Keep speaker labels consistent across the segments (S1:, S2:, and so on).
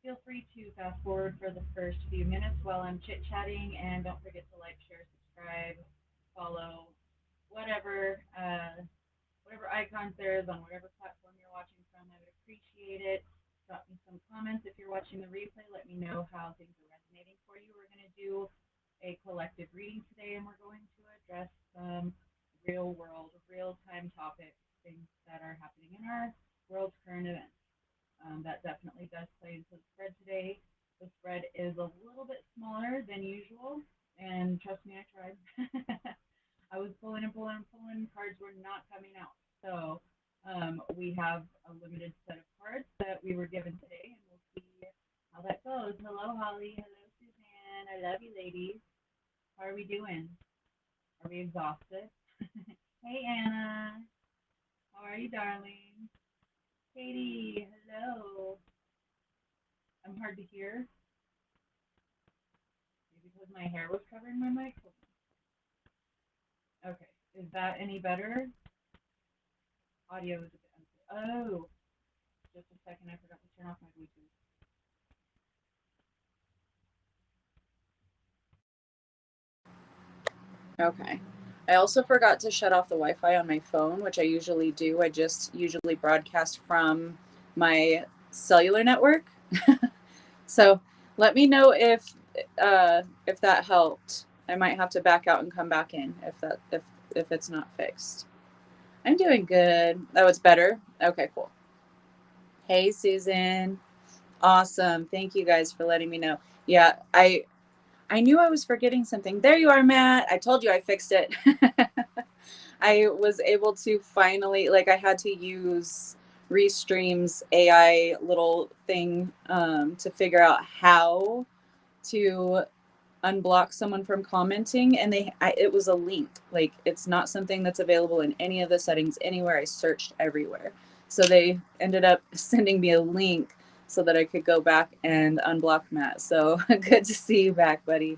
S1: Feel free to fast forward for the first few minutes while I'm chit chatting, and don't forget to like, share, subscribe, follow, whatever whatever icons there is on whatever platform you're watching from. I would appreciate it. Drop me some comments if you're watching the replay. Let me know how things are resonating for you. We're going to do a collective reading today, and we're going to address some real world, real time topics, things that are happening in our world's current events. That definitely does play into the spread today. The spread is a little bit smaller than usual, and trust me, I tried. I was pulling and pulling and pulling. Cards were not coming out. So we have a limited set of cards that we were given today, and we'll see how that goes. Hello, Holly. Hello, Suzanne. I love you, ladies. How are we doing? Are we exhausted? Hey, Anna. How are you, darling? Katie. Hello. I'm hard to hear. Maybe because my hair was covering my mic. Okay. Is that any better? Audio is a bit unclear. Oh, just a second. I forgot to turn off my Bluetooth.
S2: Okay. I also forgot to shut off the Wi-Fi on my phone, which I usually do. I just usually broadcast from my cellular network. So let me know if that helped. I might have to back out and come back in if it's not fixed. I'm doing good. Oh, it's better? Okay, cool. Hey, Susan. Awesome. Thank you guys for letting me know. Yeah, I knew I was forgetting something. There you are, Matt. I told you I fixed it. I was able to finally, like, I had to use Restream's AI little thing to figure out how to unblock someone from commenting, and it was a link. Like, it's not something that's available in any of the settings anywhere. I searched everywhere, so they ended up sending me a link so that I could go back and unblock Matt. So good to see you back, buddy.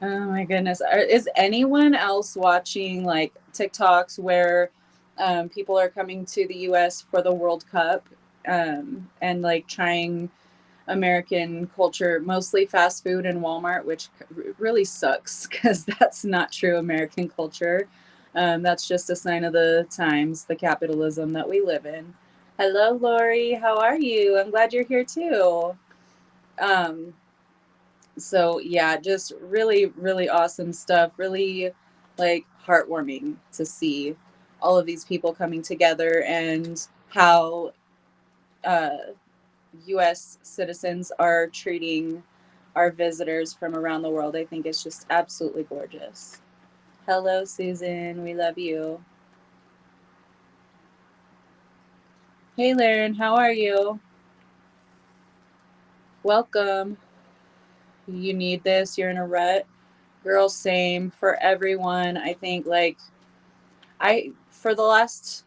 S2: Oh my goodness. Is anyone else watching like TikToks where people are coming to the US for the World Cup and like trying American culture, mostly fast food and Walmart, which really sucks because that's not true American culture. That's just a sign of the times, the capitalism that we live in. Hello, Lori. How are you? I'm glad you're here too. Um, so yeah, just really, really awesome stuff. Really like heartwarming to see all of these people coming together and how uh, U.S. citizens are treating our visitors from around the world. I think it's just absolutely gorgeous. Hello, Susan. We love you. Hey, Lauren. How are you? Welcome. You need this. You're in a rut. Girl, same for everyone. I think like for the last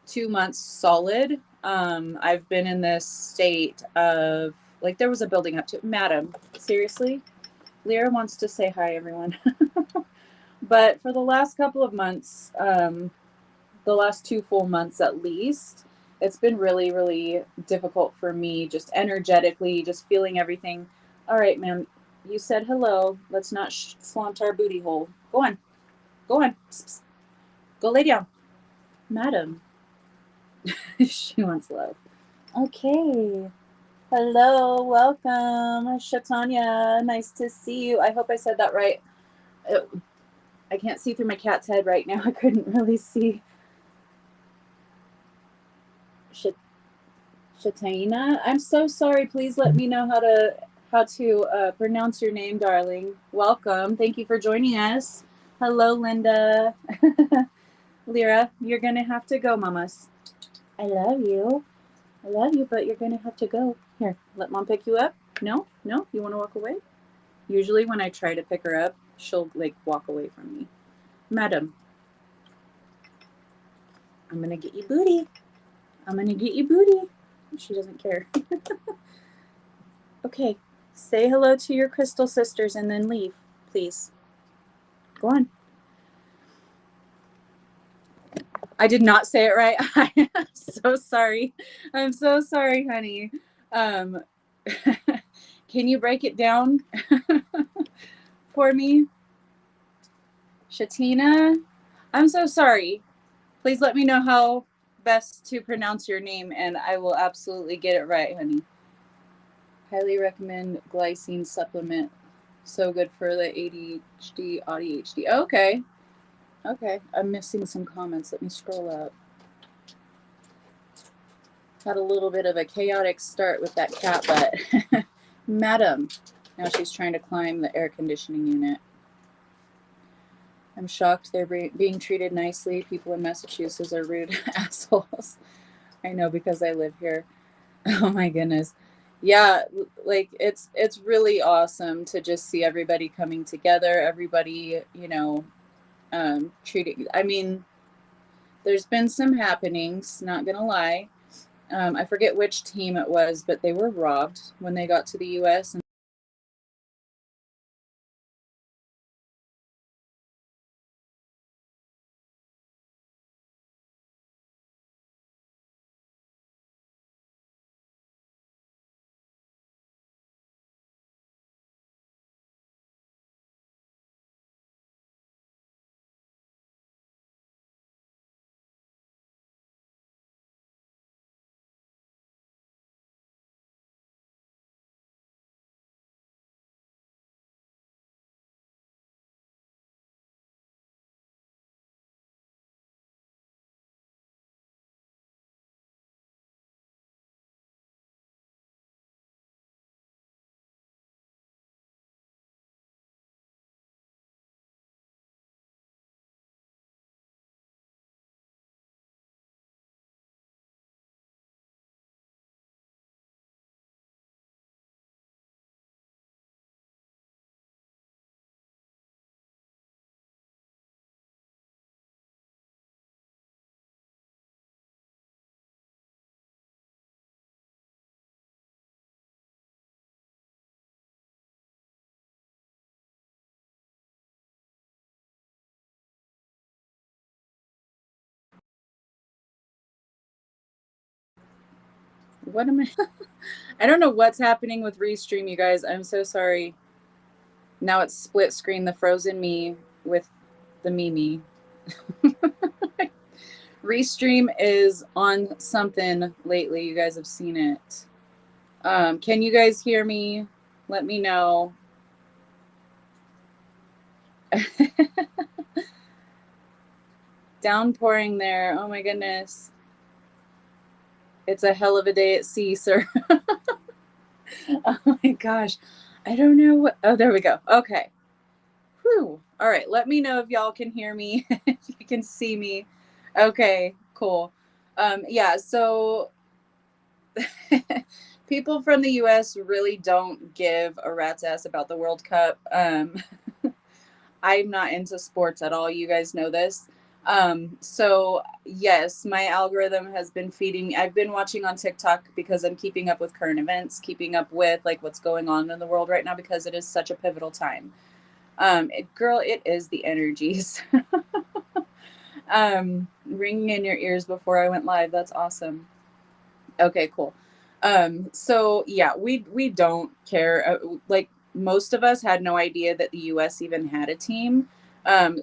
S2: 2 months solid, I've been in this state of like there was a building up to Madam. Seriously? Lyra wants to say hi, everyone. But for the last couple of months, the last 2 full months at least, it's been really, really difficult for me, just energetically, just feeling everything. All right, ma'am, you said hello. Let's not flaunt our booty hole. Go on. Go on. Psst, psst. Go lay down. Madam. She wants love. Okay. Hello. Welcome. Shatanya. Nice to see you. I hope I said that right. I can't see through my cat's head right now. I couldn't really see. Shataina. I'm so sorry. Please let me know how to pronounce your name, darling. Welcome. Thank you for joining us. Hello, Linda. Lyra, you're gonna have to go, mamas. I love you. I love you, but you're gonna have to go. Here, let mom pick you up. No, no, you want to walk away? Usually, when I try to pick her up, she'll like walk away from me. Madam, I'm gonna get you booty. I'm gonna get you booty. She doesn't care. Okay, say hello to your crystal sisters and then leave, please. Go on. I did not say it right. I'm so sorry. I'm so sorry, honey. Um, can you break it down for me, Shatina? I'm so sorry. Please let me know how best to pronounce your name, and I will absolutely get it right, honey. Highly recommend glycine supplement. So good for the ADHD, ADHD. Okay. Okay. I'm missing some comments. Let me scroll up. Had a little bit of a chaotic start with that cat, but madam. Now she's trying to climb the air conditioning unit. I'm shocked they're being treated nicely. People in Massachusetts are rude assholes. I know because I live here. Oh my goodness. Yeah, like it's really awesome to just see everybody coming together, everybody, treating, I mean, there's been some happenings, not gonna lie. I forget which team it was, but they were robbed when they got to the US. And what am I? I don't know what's happening with Restream, you guys. I'm so sorry. Now it's split screen, the frozen me with the Mimi. Restream is on something lately. You guys have seen it. Can you guys hear me? Let me know. Downpouring there. Oh my goodness. It's a hell of a day at sea, sir. Oh my gosh. I don't know what. Oh, there we go. Okay. Whew. All right. Let me know if y'all can hear me, if you can see me. Okay, cool. Yeah, so people from the US really don't give a rat's ass about the World Cup. I'm not into sports at all. You guys know this. So yes, my algorithm has been feeding. I've been watching on TikTok because I'm keeping up with current events, keeping up with like what's going on in the world right now because it is such a pivotal time. Girl, it is the energies. Ringing in your ears before I went live. That's awesome. Okay, cool. So yeah, we don't care. Like most of us had no idea that the U.S. even had a team.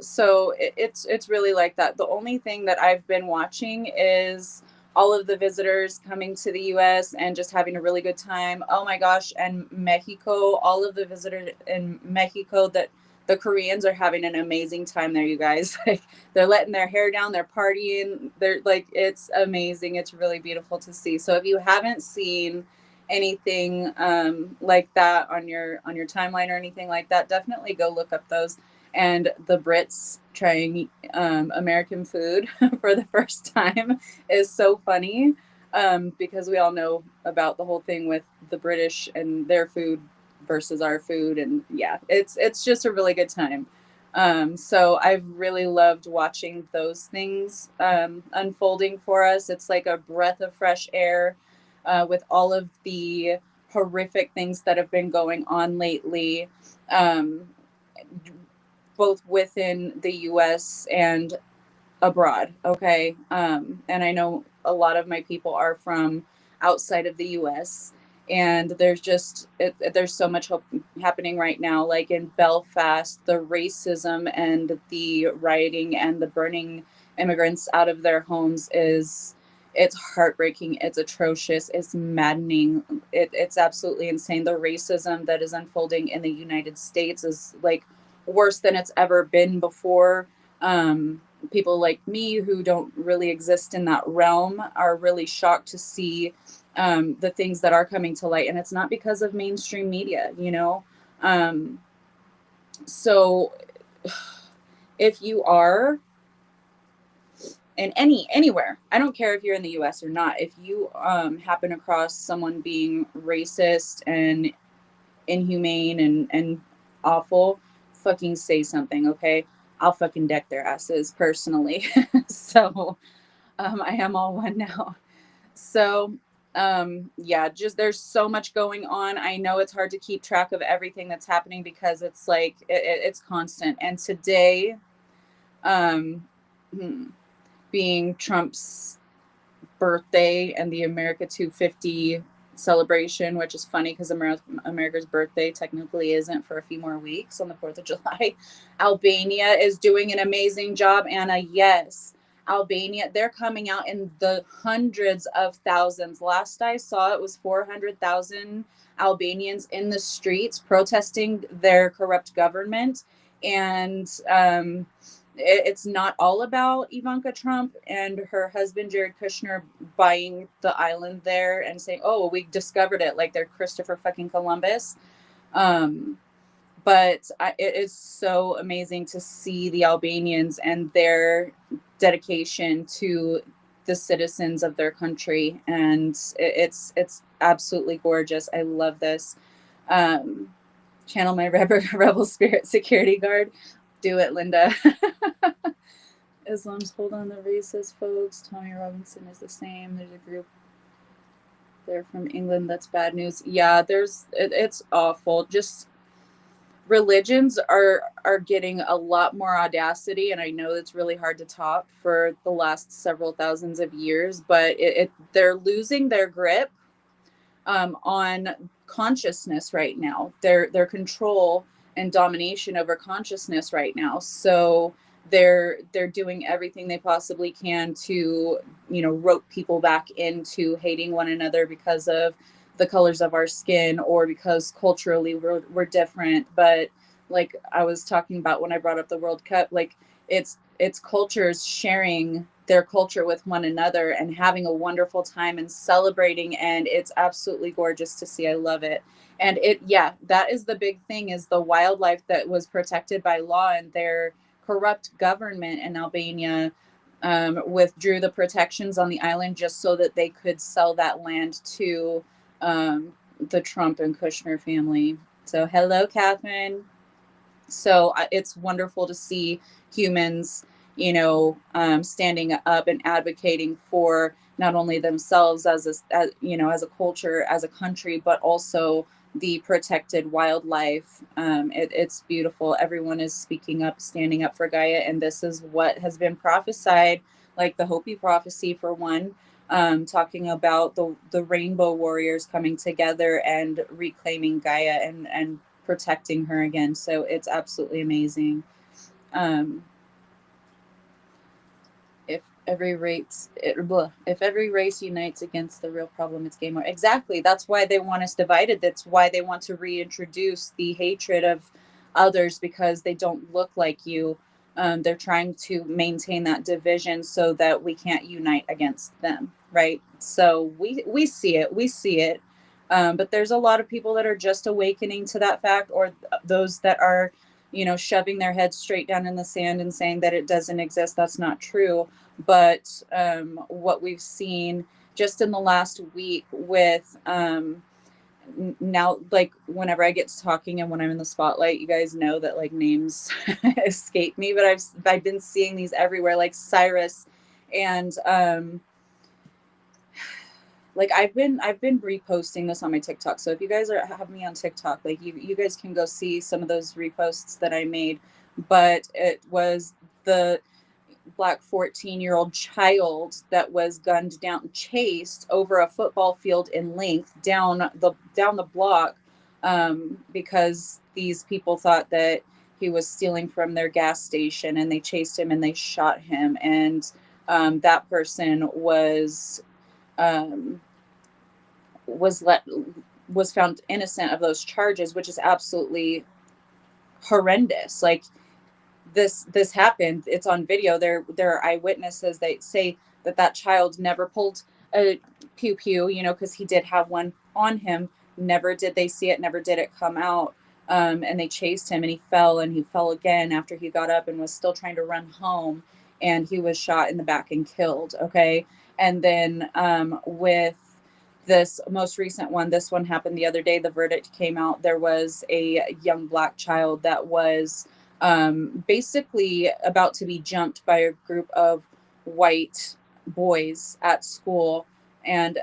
S2: So it's really like that. The only thing that I've been watching is all of the visitors coming to the U.S. and just having a really good time. Oh my gosh, and Mexico, all of the visitors in Mexico that the Koreans are having an amazing time there, you guys. Like they're letting their hair down, they're partying, they're like it's amazing. It's really beautiful to see. So if you haven't seen anything like that on your timeline or anything like that, definitely go look up those. And the Brits trying American food for the first time is so funny because we all know about the whole thing with the British and their food versus our food, and yeah, it's just a really good time. So I've really loved watching those things unfolding for us. It's like a breath of fresh air with all of the horrific things that have been going on lately, um, both within the US and abroad. Okay. And I know a lot of my people are from outside of the US. And there's so much hope happening right now, like in Belfast. The racism and the rioting and the burning immigrants out of their homes is, it's heartbreaking, it's atrocious, it's maddening, it's absolutely insane. The racism that is unfolding in the United States is like worse than it's ever been before. People like me who don't really exist in that realm are really shocked to see the things that are coming to light, and it's not because of mainstream media, you know. Um, so if you are in anywhere, I don't care if you're in the US or not, if you happen across someone being racist and inhumane and awful, fucking say something, okay? I'll fucking deck their asses personally. So I am all one now. So yeah, just there's so much going on. I know it's hard to keep track of everything that's happening because it's like it's constant. And today, um hmm, being Trump's birthday and the America 250 celebration, which is funny because America's birthday technically isn't for a few more weeks on the 4th of July. Albania is doing an amazing job, Anna. Yes. Albania, they're coming out in the hundreds of thousands. Last I saw, it was 400,000 Albanians in the streets protesting their corrupt government. And it's not all about Ivanka Trump and her husband Jared Kushner buying the island there and saying, "Oh, well, we discovered it," like they're Christopher fucking Columbus. Um, but it is so amazing to see the Albanians and their dedication to the citizens of their country, and it's absolutely gorgeous. I love this. Um, Channel my rebel spirit, security guard. Do it, Linda. Islam's hold on the racist folks. Tommy Robinson is the same. There's a group. They're from England. That's bad news. Yeah, it's awful. Just religions are getting a lot more audacity, and I know it's really hard to top for the last several thousands of years, but they're losing their grip on consciousness right now, their control and domination over consciousness right now. So they're doing everything they possibly can to, you know, rope people back into hating one another because of the colors of our skin or because culturally we're different. But like I was talking about when I brought up the World Cup, like it's cultures sharing their culture with one another and having a wonderful time and celebrating, and it's absolutely gorgeous to see. I love it. And yeah, that is the big thing, is the wildlife that was protected by law, and their corrupt government in Albania withdrew the protections on the island just so that they could sell that land to the Trump and Kushner family. So hello, Catherine. So it's wonderful to see humans, you know, standing up and advocating for not only themselves you know, as a culture, as a country, but also the protected wildlife. It's beautiful. Everyone is speaking up, standing up for Gaia, and this is what has been prophesied, like the Hopi prophecy for one. Talking about the rainbow warriors coming together and reclaiming Gaia and protecting her again. So it's absolutely amazing. Um, if if every race unites against the real problem, it's game over. Exactly. That's why they want us divided. That's why they want to reintroduce the hatred of others because they don't look like you. They're trying to maintain that division so that we can't unite against them, right? So we see it. We see it. But there's a lot of people that are just awakening to that fact, or those that are, you know, shoving their heads straight down in the sand and saying that it doesn't exist. That's not true. But what we've seen just in the last week with now, like whenever I get to talking and when I'm in the spotlight, you guys know that like names escape me, but I've been seeing these everywhere, like Cyrus, and like I've been reposting this on my TikTok. So if you guys have me on TikTok, like you guys can go see some of those reposts that I made. But it was the black 14-year-old child that was gunned down, chased over a football field in length down the block, because these people thought that he was stealing from their gas station, and they chased him and they shot him. And that person um, was let was found innocent of those charges, which is absolutely horrendous. Like, this happened. It's on video. There are eyewitnesses. They say that that child never pulled a pew pew, because he did have one on him. Never did they see it. Never did it come out. And they chased him, and he fell, and he fell again after he got up and was still trying to run home, and he was shot in the back and killed. Okay, and then with this most recent one, this one happened the other day. The verdict came out. There was a young black child that was basically about to be jumped by a group of white boys at school. And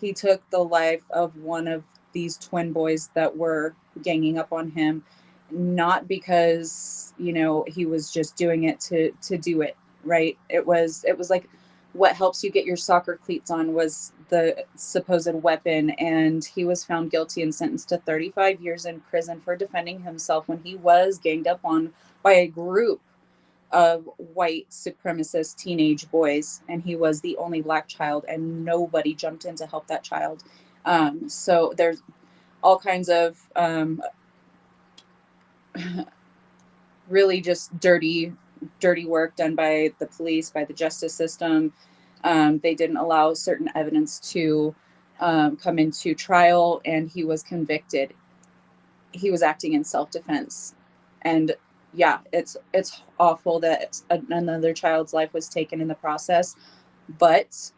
S2: he took the life of one of these twin boys that were ganging up on him, not because he was just doing it to do it, right? It was like, what helps you get your soccer cleats on was the supposed weapon. And he was found guilty and sentenced to 35 years in prison for defending himself when he was ganged up on by a group of white supremacist teenage boys, and he was the only black child, and nobody jumped in to help that child. So there's all kinds of really just dirty work done by the police, by the justice system. They didn't allow certain evidence to come into trial, and he was convicted. He was acting in self-defense. And yeah, it's awful that another child's life was taken in the process. But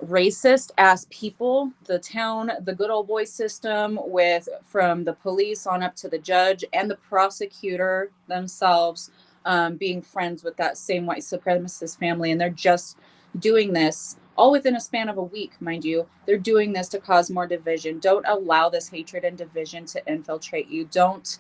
S2: racist ass people, the town, the good old boy system, with from the police on up to the judge and the prosecutor themselves, being friends with that same white supremacist family. And they're just doing this all within a span of a week, mind you. They're doing this to cause more division. Don't allow this hatred and division to infiltrate you. Don't,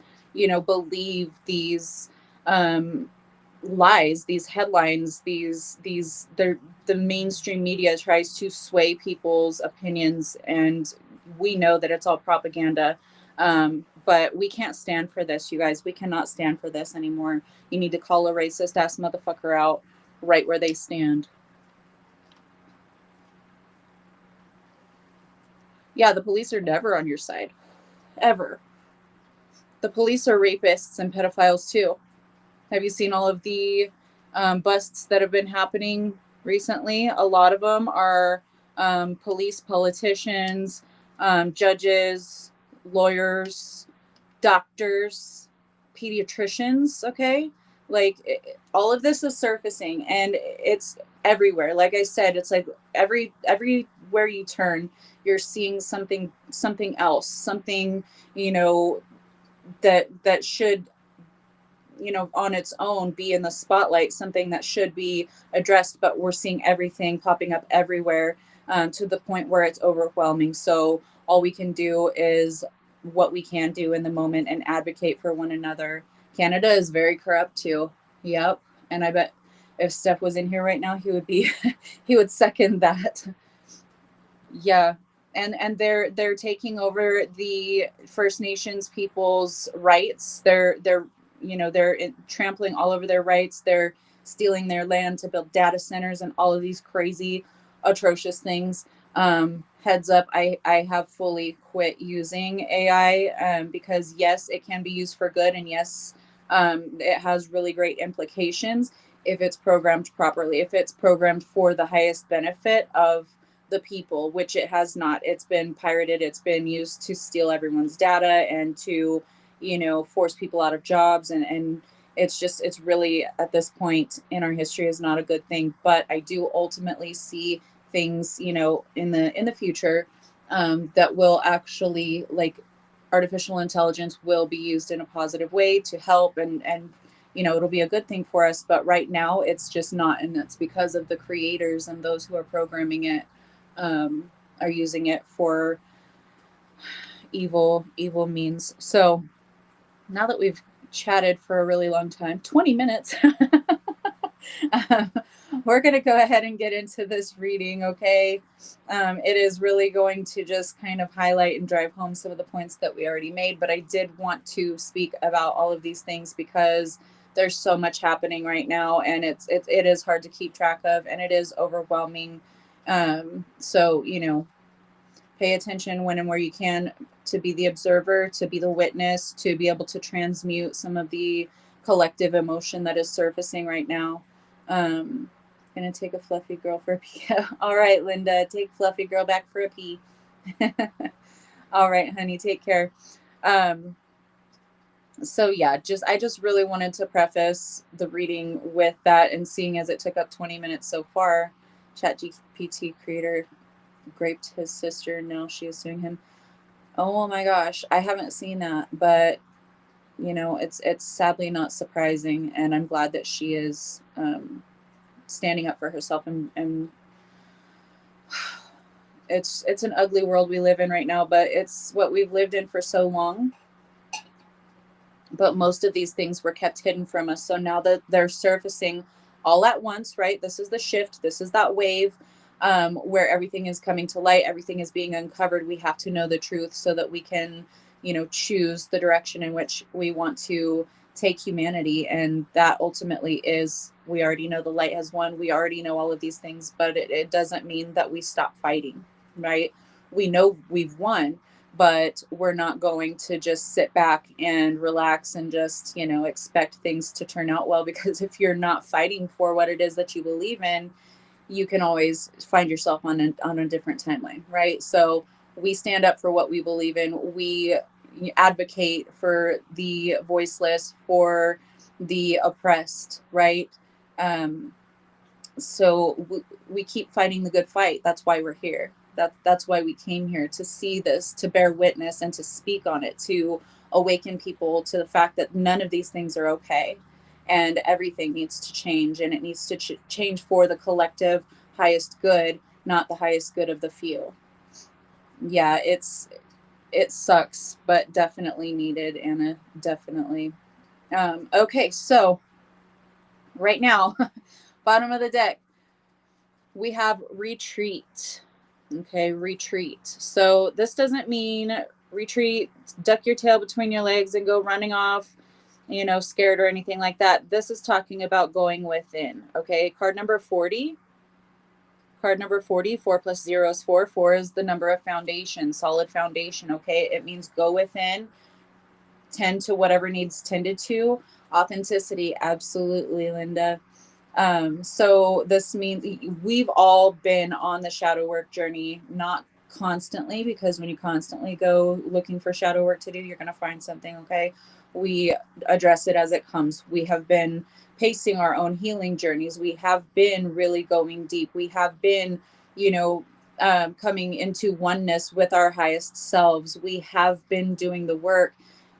S2: believe these lies, these headlines, they're the mainstream media tries to sway people's opinions, and we know that it's all propaganda. But we can't stand for this, you guys. We cannot stand for this anymore. You need to call a racist ass motherfucker out right where they stand. Yeah, the police are never on your side, ever. The police are rapists and pedophiles too. Have you seen all of the busts that have been happening recently? A lot of them are police, politicians, judges, lawyers, doctors, pediatricians. Okay, like all of this is surfacing, and it's everywhere. Like I said, it's like everywhere you turn, you're seeing something else, something you know that should on its own be in the spotlight, something that should be addressed, but we're seeing everything popping up everywhere, to the point where it's overwhelming. So all we can do is what we can do in the moment and advocate for one another. Canada is very corrupt too. Yep. And I bet if Steph was in here right now, he would be he would second that. Yeah. And they're taking over the First Nations people's rights. They're trampling all over their rights. They're stealing their land to build data centers and all of these crazy, atrocious things. Heads up, I have fully quit using AI, because yes, it can be used for good, and yes, it has really great implications if it's programmed properly, if it's programmed for the highest benefit of the people, which it has not. It's been pirated. It's been used to steal everyone's data and to, force people out of jobs. And it's really, at this point in our history, is not a good thing. But I do ultimately see things, in the future, that will actually, like, artificial intelligence will be used in a positive way to help, and it'll be a good thing for us. But right now it's just not, and that's because of the creators and those who are programming it, are using it for evil means. So now that we've chatted for a really long time, 20 minutes, um, we're going to go ahead and get into this reading, okay? It is really going to just kind of highlight and drive home some of the points that we already made, but I did want to speak about all of these things because there's so much happening right now, and it is hard to keep track of, and it is overwhelming. So, pay attention when and where you can, to be the observer, to be the witness, to be able to transmute some of the collective emotion that is surfacing right now. Gonna take a fluffy girl for a pee. All right, Linda, take fluffy girl back for a pee. All right, honey, take care. Um, so yeah, I just really wanted to preface the reading with that, and seeing as it took up 20 minutes so far, ChatGPT creator raped his sister. Now she is suing him. Oh my gosh, I haven't seen that, but it's sadly not surprising, and I'm glad that she is standing up for herself. And it's an ugly world we live in right now, but it's what we've lived in for so long. But most of these things were kept hidden from us. So now that they're surfacing all at once, right? This is the shift. This is that wave, where everything is coming to light. Everything is being uncovered. We have to know the truth so that we can, choose the direction in which we want to take humanity. And that ultimately is, we already know the light has won. We already know all of these things, but it doesn't mean that we stop fighting, right? We know we've won, but we're not going to just sit back and relax and just, expect things to turn out well, because if you're not fighting for what it is that you believe in, you can always find yourself on a different timeline, right? So we stand up for what we believe in. We advocate for the voiceless, for the oppressed, right? Um, so we keep fighting the good fight. That's why we're here. That's why we came here, to see this, to bear witness, and to speak on it, to awaken people to the fact that none of these things are okay, and everything needs to change, and it needs to change for the collective highest good, not the highest good of the few. Yeah, it sucks, but definitely needed, Anna, definitely. Okay, so right now, bottom of the deck, we have retreat. Okay, retreat. So this doesn't mean retreat, duck your tail between your legs and go running off, scared or anything like that. This is talking about going within. Okay, card number 40. Card number 40, 4 plus 0 is 4. 4 is the number of foundation, solid foundation. Okay, it means go within, tend to whatever needs tended to. Authenticity, absolutely, Linda. So this means we've all been on the shadow work journey, not constantly, because when you constantly go looking for shadow work to do, you're going to find something. Okay. We address it as it comes. We have been pacing our own healing journeys. We have been really going deep. We have been, coming into oneness with our highest selves. We have been doing the work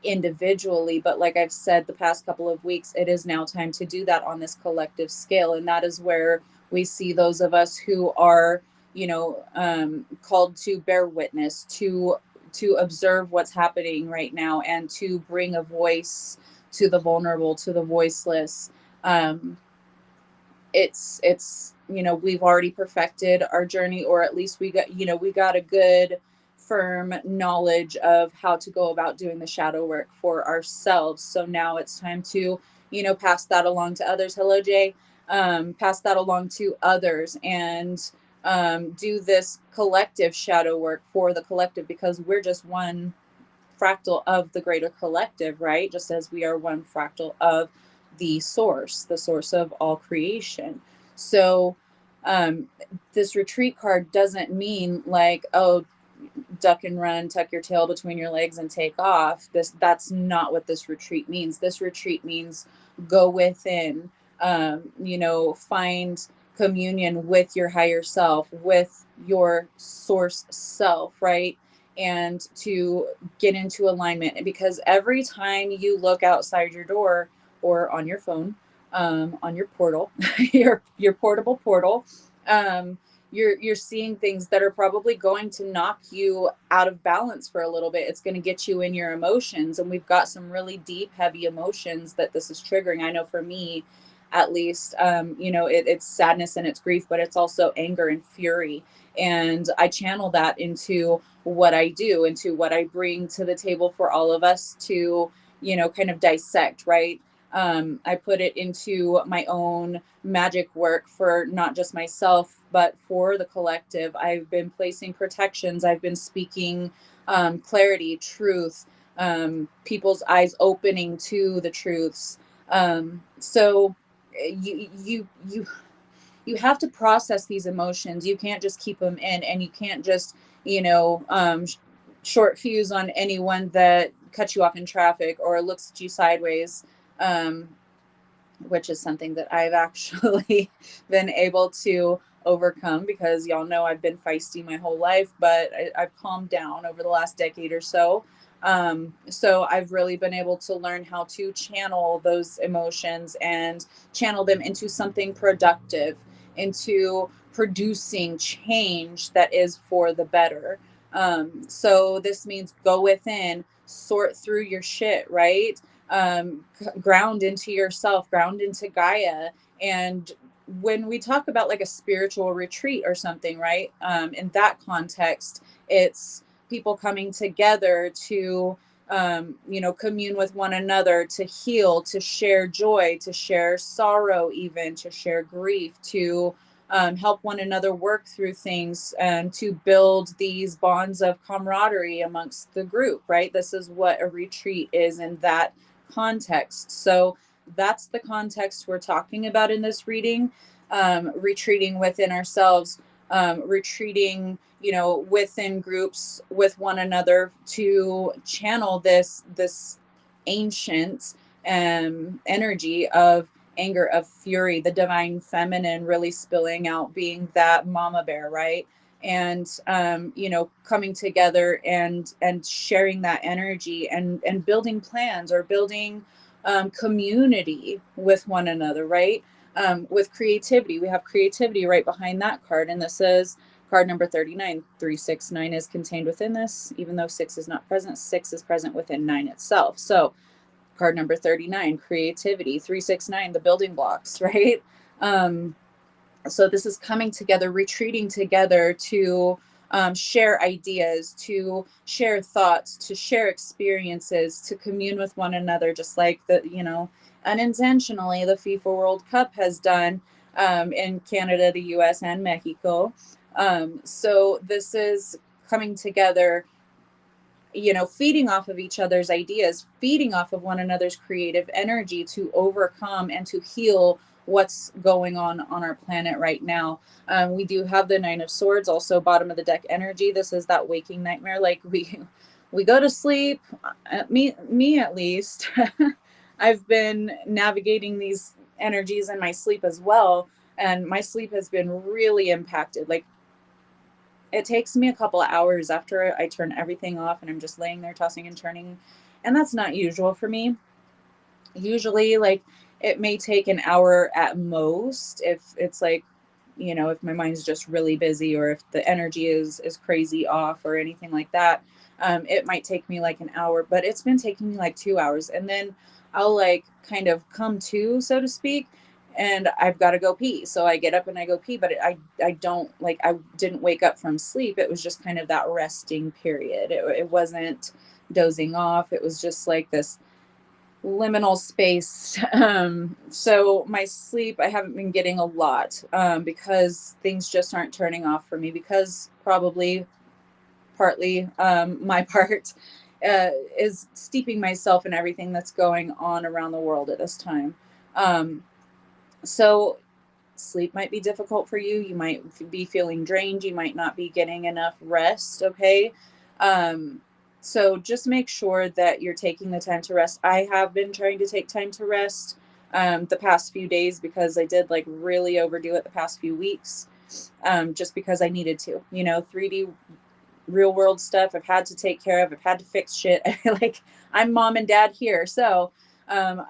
S2: individually, but like I've said the past couple of weeks, it is now time to do that on this collective scale. And that is where we see those of us who are, called to bear witness, to observe what's happening right now, and to bring a voice to the vulnerable, to the voiceless. It's we've already perfected our journey, or at least we got a good firm knowledge of how to go about doing the shadow work for ourselves. So now it's time to pass that along to others. Hello, Jay. Pass that along to others, and do this collective shadow work for the collective, because we're just one fractal of the greater collective, right? Just as we are one fractal of the source of all creation. So this retreat card doesn't mean like, oh, duck and run, tuck your tail between your legs and take off. That's not what this retreat means. This retreat means go within, find communion with your higher self, with your source self, right? And to get into alignment, because every time you look outside your door or on your phone, on your portal, your portable portal, um, you're seeing things that are probably going to knock you out of balance for a little bit. It's going to get you in your emotions, and we've got some really deep, heavy emotions that this is triggering. I know for me, at least, it's sadness and it's grief, but it's also anger and fury. And I channel that into what I do, into what I bring to the table for all of us to, kind of dissect, right? I put it into my own magic work for not just myself, but for the collective. I've been placing protections, I've been speaking clarity, truth, people's eyes opening to the truths. So you have to process these emotions. You can't just keep them in, and you can't just short fuse on anyone that cuts you off in traffic or looks at you sideways. um, which is something that I've actually been able to overcome, because y'all know I've been feisty my whole life, but I've calmed down over the last decade or so. So I've really been able to learn how to channel those emotions and channel them into something productive, into producing change that is for the better. So this means go within, sort through your shit, right? Ground into yourself, ground into Gaia. And when we talk about like a spiritual retreat or something, right? In that context, it's people coming together to, commune with one another, to heal, to share joy, to share sorrow, even to share grief, to help one another work through things, and to build these bonds of camaraderie amongst the group, right? This is what a retreat is in that context. So that's the context we're talking about in this reading. Retreating within ourselves, retreating, within groups with one another to channel this ancient energy of anger, of fury, the divine feminine really spilling out, being that mama bear, right? And coming together and sharing that energy, and building plans, or building community with one another, right? With creativity, we have creativity right behind that card, and this is card number 39. 369 is contained within this. Even though 6 is not present, 6 is present within 9 itself. So card number 39, creativity. 369, the building blocks, right? So this is coming together, retreating together to share ideas, to share thoughts, to share experiences, to commune with one another, just like unintentionally the FIFA World Cup has done in Canada, the US, and Mexico. So this is coming together, feeding off of each other's ideas, feeding off of one another's creative energy to overcome and to heal what's going on our planet right now. We do have the Nine of Swords, also bottom of the deck energy. This is that waking nightmare. Like we go to sleep. Me at least. I've been navigating these energies in my sleep as well, and my sleep has been really impacted. Like it takes me a couple of hours after I turn everything off and I'm just laying there tossing and turning. And that's not usual for me. Usually, like, it may take an hour at most if it's like, if my mind's just really busy, or if the energy is crazy off or anything like that. It might take me like an hour, but it's been taking me like 2 hours. And then I'll like kind of come to, so to speak, and I've got to go pee. So I get up and I go pee, but I don't like, I didn't wake up from sleep. It was just kind of that resting period. It wasn't dozing off. It was just like this liminal space. So my sleep, I haven't been getting a lot because things just aren't turning off for me, because probably partly my part is steeping myself in everything that's going on around the world at this time. So sleep might be difficult for you. You might be feeling drained. You might not be getting enough rest. Okay. Um, so just make sure that you're taking the time to rest. I have been trying to take time to rest the past few days, because I did like really overdo it the past few weeks, just because I needed to. 3D real world stuff I've had to take care of. I've had to fix shit. Like, I'm mom and dad here. So um,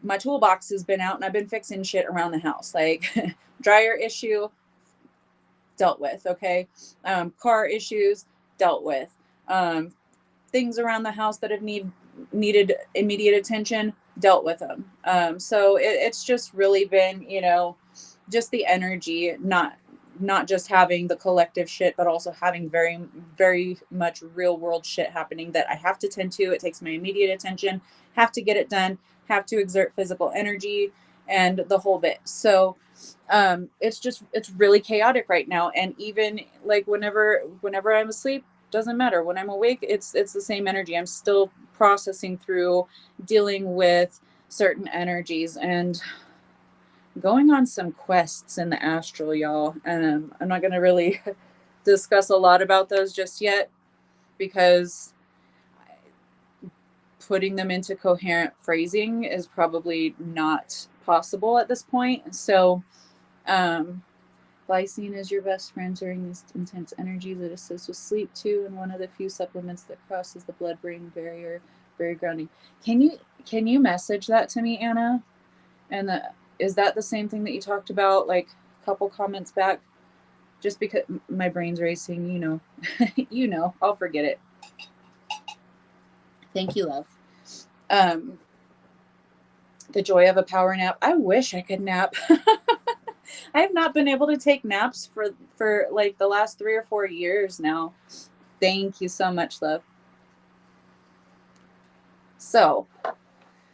S2: my toolbox has been out, and I've been fixing shit around the house, like dryer issue, dealt with. Okay. Car issues, dealt with. Things around the house that have needed immediate attention, dealt with them. So it's just really been, just the energy, not just having the collective shit, but also having very, very much real world shit happening that I have to tend to. It takes my immediate attention, have to get it done, have to exert physical energy and the whole bit. So it's really chaotic right now. And even like whenever I'm asleep, doesn't matter. When I'm awake, it's the same energy. I'm still processing through, dealing with certain energies, and going on some quests in the astral, y'all. I'm not going to really discuss a lot about those just yet, because putting them into coherent phrasing is probably not possible at this point. So, glycine is your best friend during these intense energies. It assists with sleep too, and one of the few supplements that crosses the blood-brain barrier. Very grounding. Can you message that to me, Anna? And is that the same thing that you talked about like a couple comments back? Just because my brain's racing, I'll forget it. Thank you, love. Um, the joy of a power nap. I wish I could nap. I have not been able to take naps for like the last 3 or 4 years now. Thank you so much, love. So,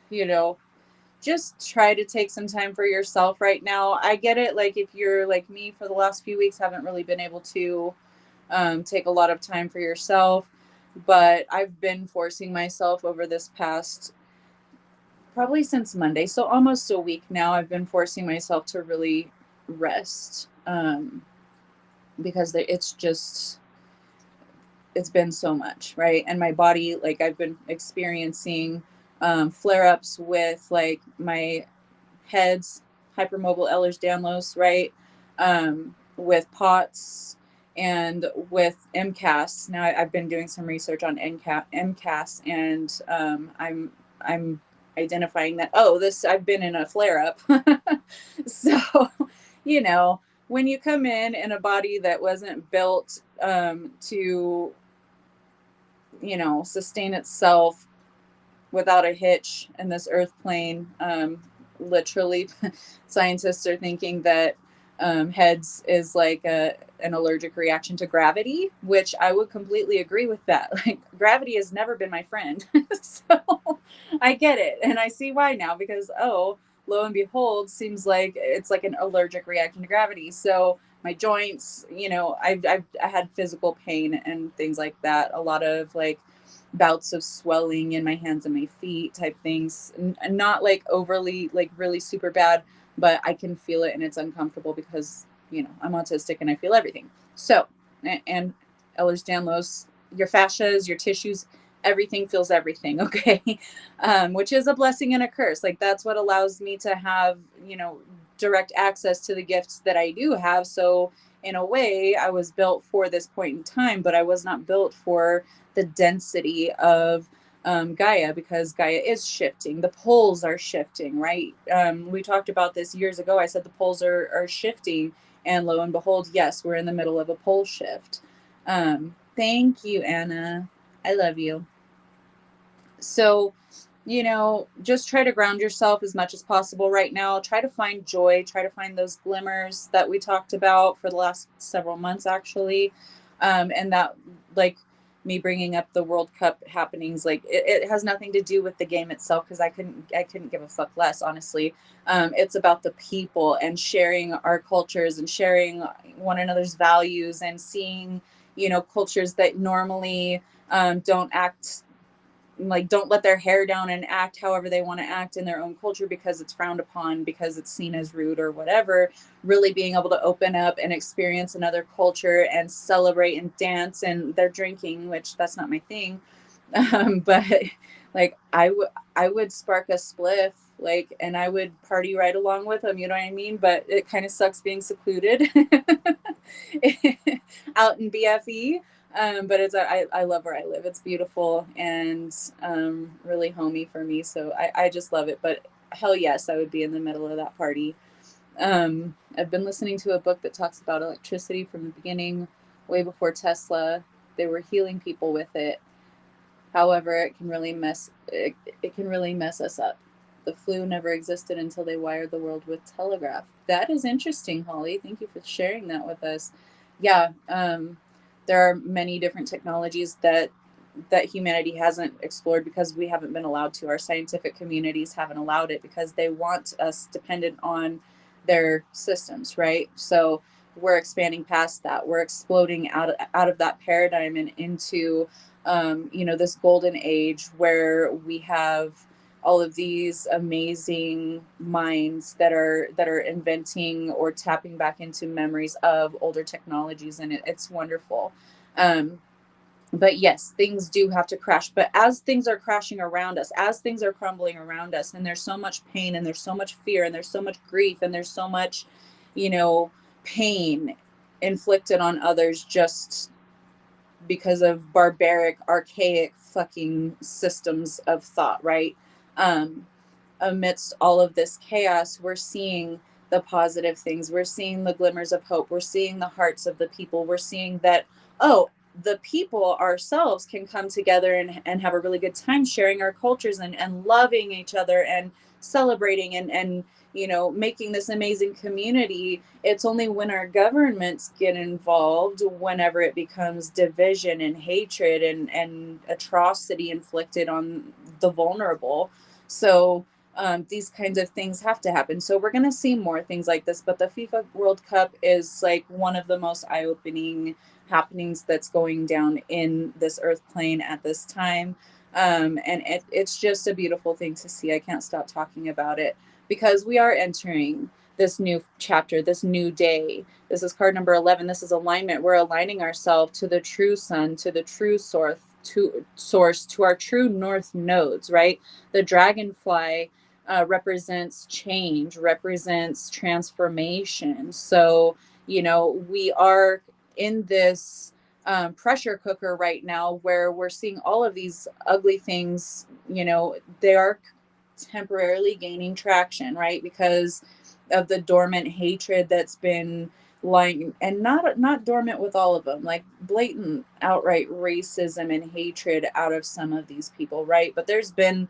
S2: you know, just try to take some time for yourself right now. I get it. Like if you're like me for the last few weeks, haven't really been able to take a lot of time for yourself, but I've been forcing myself over this past, probably since Monday, so almost a week now. I've been forcing myself to really rest, because it's been so much, right? And my body, like I've been experiencing flare-ups with like my heads, hypermobile Ehlers-Danlos, right? With POTS and with MCAS. Now I've been doing some research on MCAS, and I'm identifying that, this I've been in a flare up. So, you know, when you come in a body that wasn't built to, sustain itself without a hitch in this earth plane, literally, scientists are thinking that heads is like an allergic reaction to gravity, which I would completely agree with that. Like gravity has never been my friend. So I get it. And I see why now, because, lo and behold, seems like it's like an allergic reaction to gravity. So my joints, I had physical pain and things like that. A lot of like bouts of swelling in my hands and my feet type things, and not like overly like really super bad, but I can feel it and it's uncomfortable because I'm autistic and I feel everything. So, and Ehlers-Danlos, your fascias, your tissues, everything feels everything. Okay. Which is a blessing and a curse. Like that's what allows me to have direct access to the gifts that I do have. So in a way I was built for this point in time, but I was not built for the density of Gaia, because Gaia is shifting. The poles are shifting, right? We talked about this years ago. I said the poles are shifting, and lo and behold, yes, we're in the middle of a pole shift. Thank you, Anna. I love you. So, just try to ground yourself as much as possible right now. Try to find joy. Try to find those glimmers that we talked about for the last several months, actually. And that, like, me bringing up the World Cup happenings, like it has nothing to do with the game itself, because I couldn't give a fuck less, honestly. It's about the people and sharing our cultures and sharing one another's values, and seeing cultures that normally don't act, like don't let their hair down and act however they want to act in their own culture because it's frowned upon, because it's seen as rude or whatever, really being able to open up and experience another culture and celebrate and dance. And they're drinking, which that's not my thing. But like I would spark a spliff, like, and I would party right along with them, you know what I mean? But it kind of sucks being secluded out in BFE. But I love where I live. It's beautiful and really homey for me. So I just love it. But hell yes, I would be in the middle of that party. I've been listening to a book that talks about electricity from the beginning, way before Tesla. They were healing people with it. However, it can really mess us up. The flu never existed until they wired the world with telegraph. That is interesting, Holly. Thank you for sharing that with us. Yeah, there are many different technologies that humanity hasn't explored because we haven't been allowed to. Our scientific communities haven't allowed it because they want us dependent on their systems, right? So we're expanding past that. We're exploding out of that paradigm and into this golden age where we have all of these amazing minds that are inventing or tapping back into memories of older technologies, and it's wonderful. um, but yes, things do have to crash. But as things are crashing around us, as things are crumbling around us, and there's so much pain, and there's so much fear, and there's so much grief, and there's so much, you know, pain inflicted on others just because of barbaric, archaic fucking systems of thought, right? Um, Amidst all of this chaos, we're seeing the positive things. We're seeing the glimmers of hope. We're seeing the hearts of the people. We're seeing that, oh, the people ourselves can come together and have a really good time sharing our cultures and loving each other and celebrating and making this amazing community. It's only when our governments get involved, whenever it becomes division and hatred and atrocity inflicted on the vulnerable. So these kinds of things have to happen. So we're going to see more things like this. But the FIFA World Cup is like one of the most eye-opening happenings that's going down in this earth plane at this time. And it's just a beautiful thing to see. I can't stop talking about it because we are entering this new chapter, this new day. This is card number 11. This is alignment. We're aligning ourselves to the true sun, to the true source, to our true north nodes, right? The dragonfly represents change, represents transformation. So, we are in this pressure cooker right now where we're seeing all of these ugly things. They are temporarily gaining traction, right? Because of the dormant hatred that's been lying, and not dormant with all of them, like blatant outright racism and hatred out of some of these people, right? But there's been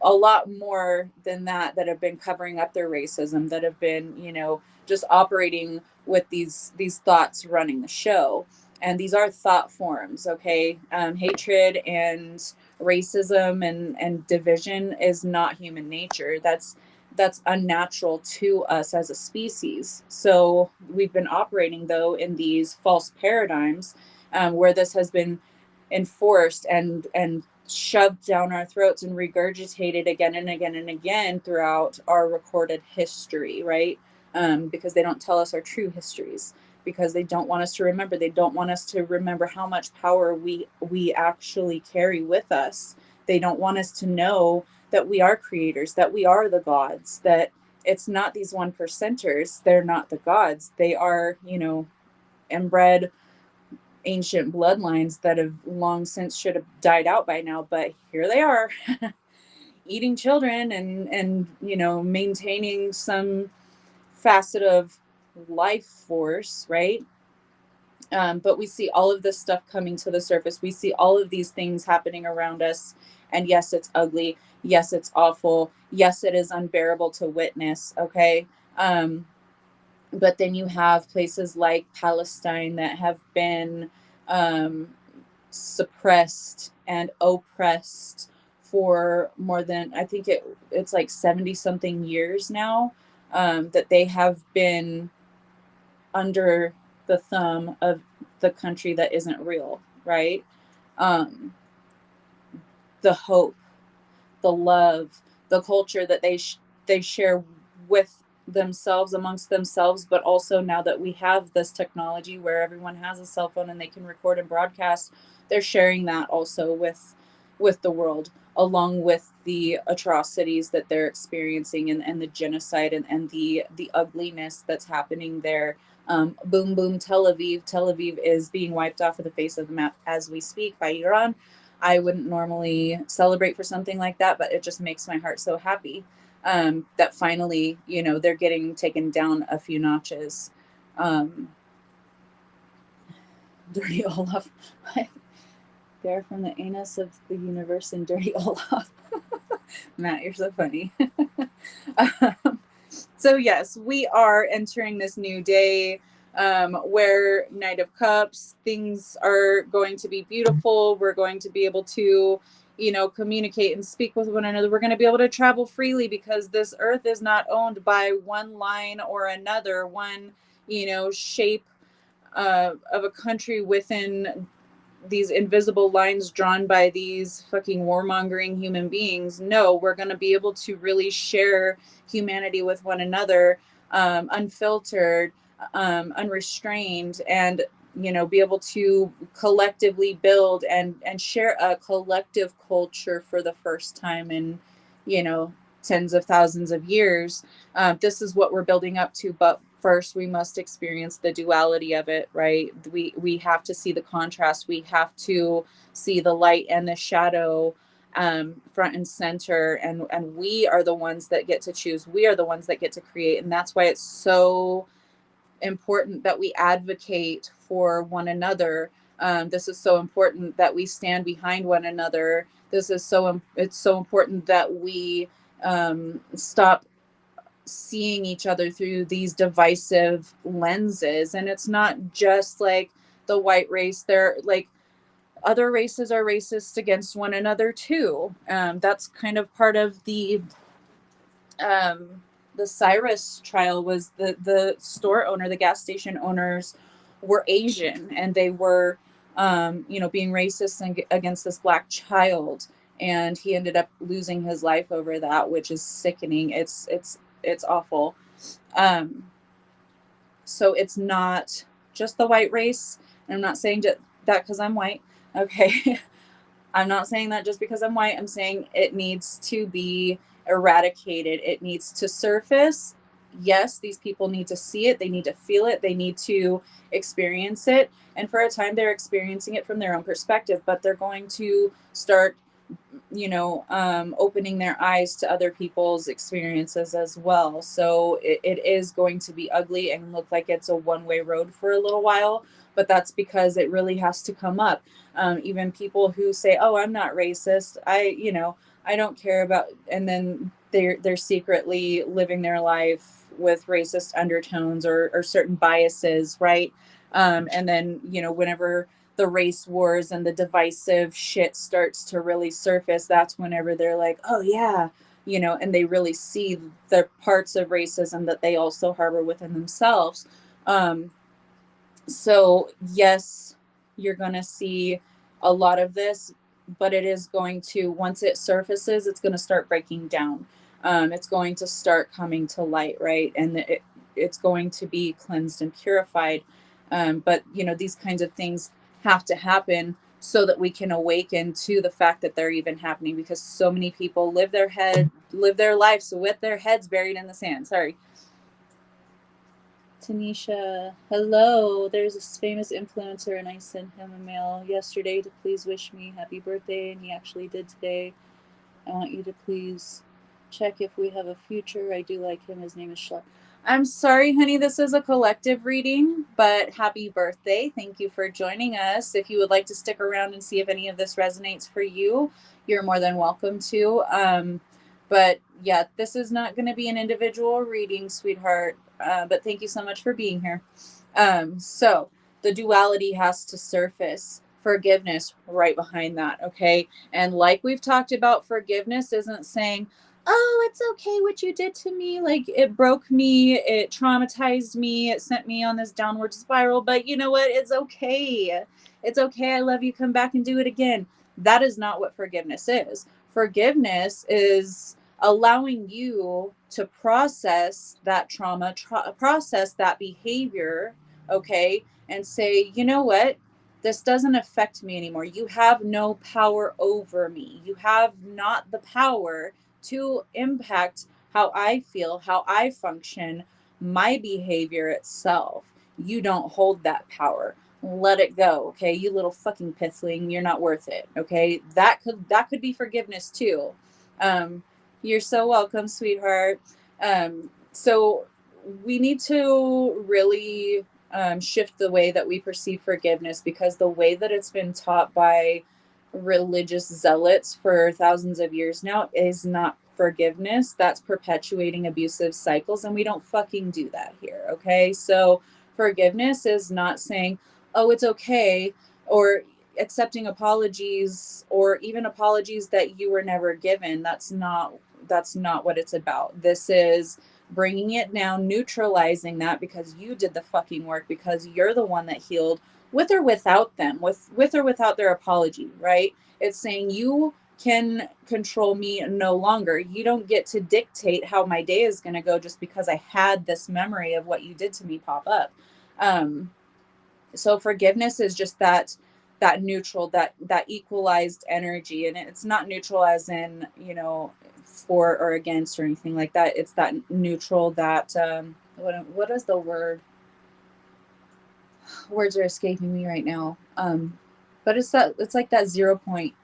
S2: a lot more than that have been covering up their racism, that have been just operating with these thoughts running the show. And these are thought forms, okay? Hatred and racism and division is not human nature. That's unnatural to us as a species. So we've been operating though in these false paradigms, where this has been enforced and shoved down our throats and regurgitated again and again and again throughout our recorded history, right? Because they don't tell us our true histories, because they don't want us to remember. They don't want us to remember how much power we actually carry with us. They don't want us to know that we are creators, that we are the gods, that it's not these one percenters. They're not the gods. They are, inbred ancient bloodlines that have long since should have died out by now, but here they are eating children and maintaining some facet of life force, right? But we see all of this stuff coming to the surface. We see all of these things happening around us. And yes, it's ugly. Yes, it's awful. Yes, it is unbearable to witness. Okay. But then you have places like Palestine that have been um, suppressed and oppressed for more than, I think it's like 70 something years now, that they have been under the thumb of the country that isn't real, right? Um, the hope, the love, the culture that they share with themselves, amongst themselves, but also now that we have this technology where everyone has a cell phone and they can record and broadcast, they're sharing that also with the world, along with the atrocities that they're experiencing and the genocide and the ugliness that's happening there. Boom boom Tel Aviv. Tel Aviv is being wiped off of the face of the map as we speak by Iran. I wouldn't normally celebrate for something like that, but it just makes my heart so happy. that finally, they're getting taken down a few notches. Um, Dirty Olaf. They're from the anus of the universe and Dirty Olaf. Matt, you're so funny. um, so, yes, we are entering this new day where Knight of Cups, things are going to be beautiful. We're going to be able to, communicate and speak with one another. We're going to be able to travel freely because this earth is not owned by one line or another, one, shape of a country within these invisible lines drawn by these fucking warmongering human beings. No, we're going to be able to really share humanity with one another, unfiltered, unrestrained, and be able to collectively build and share a collective culture for the first time in you know tens of thousands of years. This is what we're building up to, but first we must experience the duality of it, right? We have to see the contrast. We have to see the light and the shadow, front and center, and we are the ones that get to choose. We are the ones that get to create, and that's why it's so important that we advocate for one another. This is so important that we stand behind one another. It's so important that we stop seeing each other through these divisive lenses. And it's not just like the white race. They're like, other races are racist against one another too. That's kind of part of um, the Cyrus trial. Was the store owner, the gas station owners were Asian, and they were being racist against this black child, and he ended up losing his life over that, which is sickening. It's awful. um so it's not just the white race. And I'm not saying that because I'm white, okay? I'm not saying that just because I'm white. I'm saying it needs to be eradicated. It needs to surface. Yes, these people need to see it. They need to feel it. They need to experience it. And for a time, they're experiencing it from their own perspective, but they're going to start, opening their eyes to other people's experiences as well. So it is going to be ugly and look like it's a one-way road for a little while, but that's because it really has to come up. Even people who say, "Oh, I'm not racist. I don't care about," and then they're secretly living their life with racist undertones or certain biases, right? And then whenever the race wars and the divisive shit starts to really surface, that's whenever they're like, "Oh yeah," and they really see the parts of racism that they also harbor within themselves. Um, so, yes, you're going to see a lot of this, but it is going to, once it surfaces, it's going to start breaking down. It's going to start coming to light, right? And it's going to be cleansed and purified. But, these kinds of things have to happen so that we can awaken to the fact that they're even happening, because so many people live their lives with their heads buried in the sand. Sorry. Tanisha, hello. There's this famous influencer, and I sent him a mail yesterday to please wish me happy birthday, and he actually did today. I want you to please check if we have a future. I do like him. His name is Schlepp. I'm sorry, honey. This is a collective reading, but happy birthday. Thank you for joining us. If you would like to stick around and see if any of this resonates for you, you're more than welcome to. But yeah, this is not going to be an individual reading, sweetheart. But thank you so much for being here. So the duality has to surface. Forgiveness right behind that, okay? And like we've talked about, forgiveness isn't saying, "Oh, it's okay what you did to me. Like, it broke me, it traumatized me, it sent me on this downward spiral, but you know what? It's okay. It's okay. I love you. Come back and do it again." That is not what forgiveness is. Forgiveness is allowing you to process that trauma, process that behavior, okay? And say, "You know what? This doesn't affect me anymore. You have no power over me. You have not the power to impact how I feel, how I function, my behavior itself. You don't hold that power. Let it go, okay? You little fucking pithling, you're not worth it, okay?" That could be forgiveness too. You're so welcome, sweetheart. So we need to really shift the way that we perceive forgiveness, because the way that it's been taught by religious zealots for thousands of years now is not forgiveness. That's perpetuating abusive cycles, and we don't fucking do that here, okay? So forgiveness is not saying, oh, it's okay, or accepting apologies, or even apologies that you were never given. That's not what it's about. This is bringing it down, neutralizing that, because you did the fucking work, because you're the one that healed, with or without them, with or without their apology, right? It's saying you can control me no longer. You don't get to dictate how my day is going to go just because I had this memory of what you did to me pop up. Um, so forgiveness is just that neutral, that equalized energy, and it's not neutral as in, for or against or anything like that. It's that neutral, that what is the word, words are escaping me right now, but it's like that 0 point.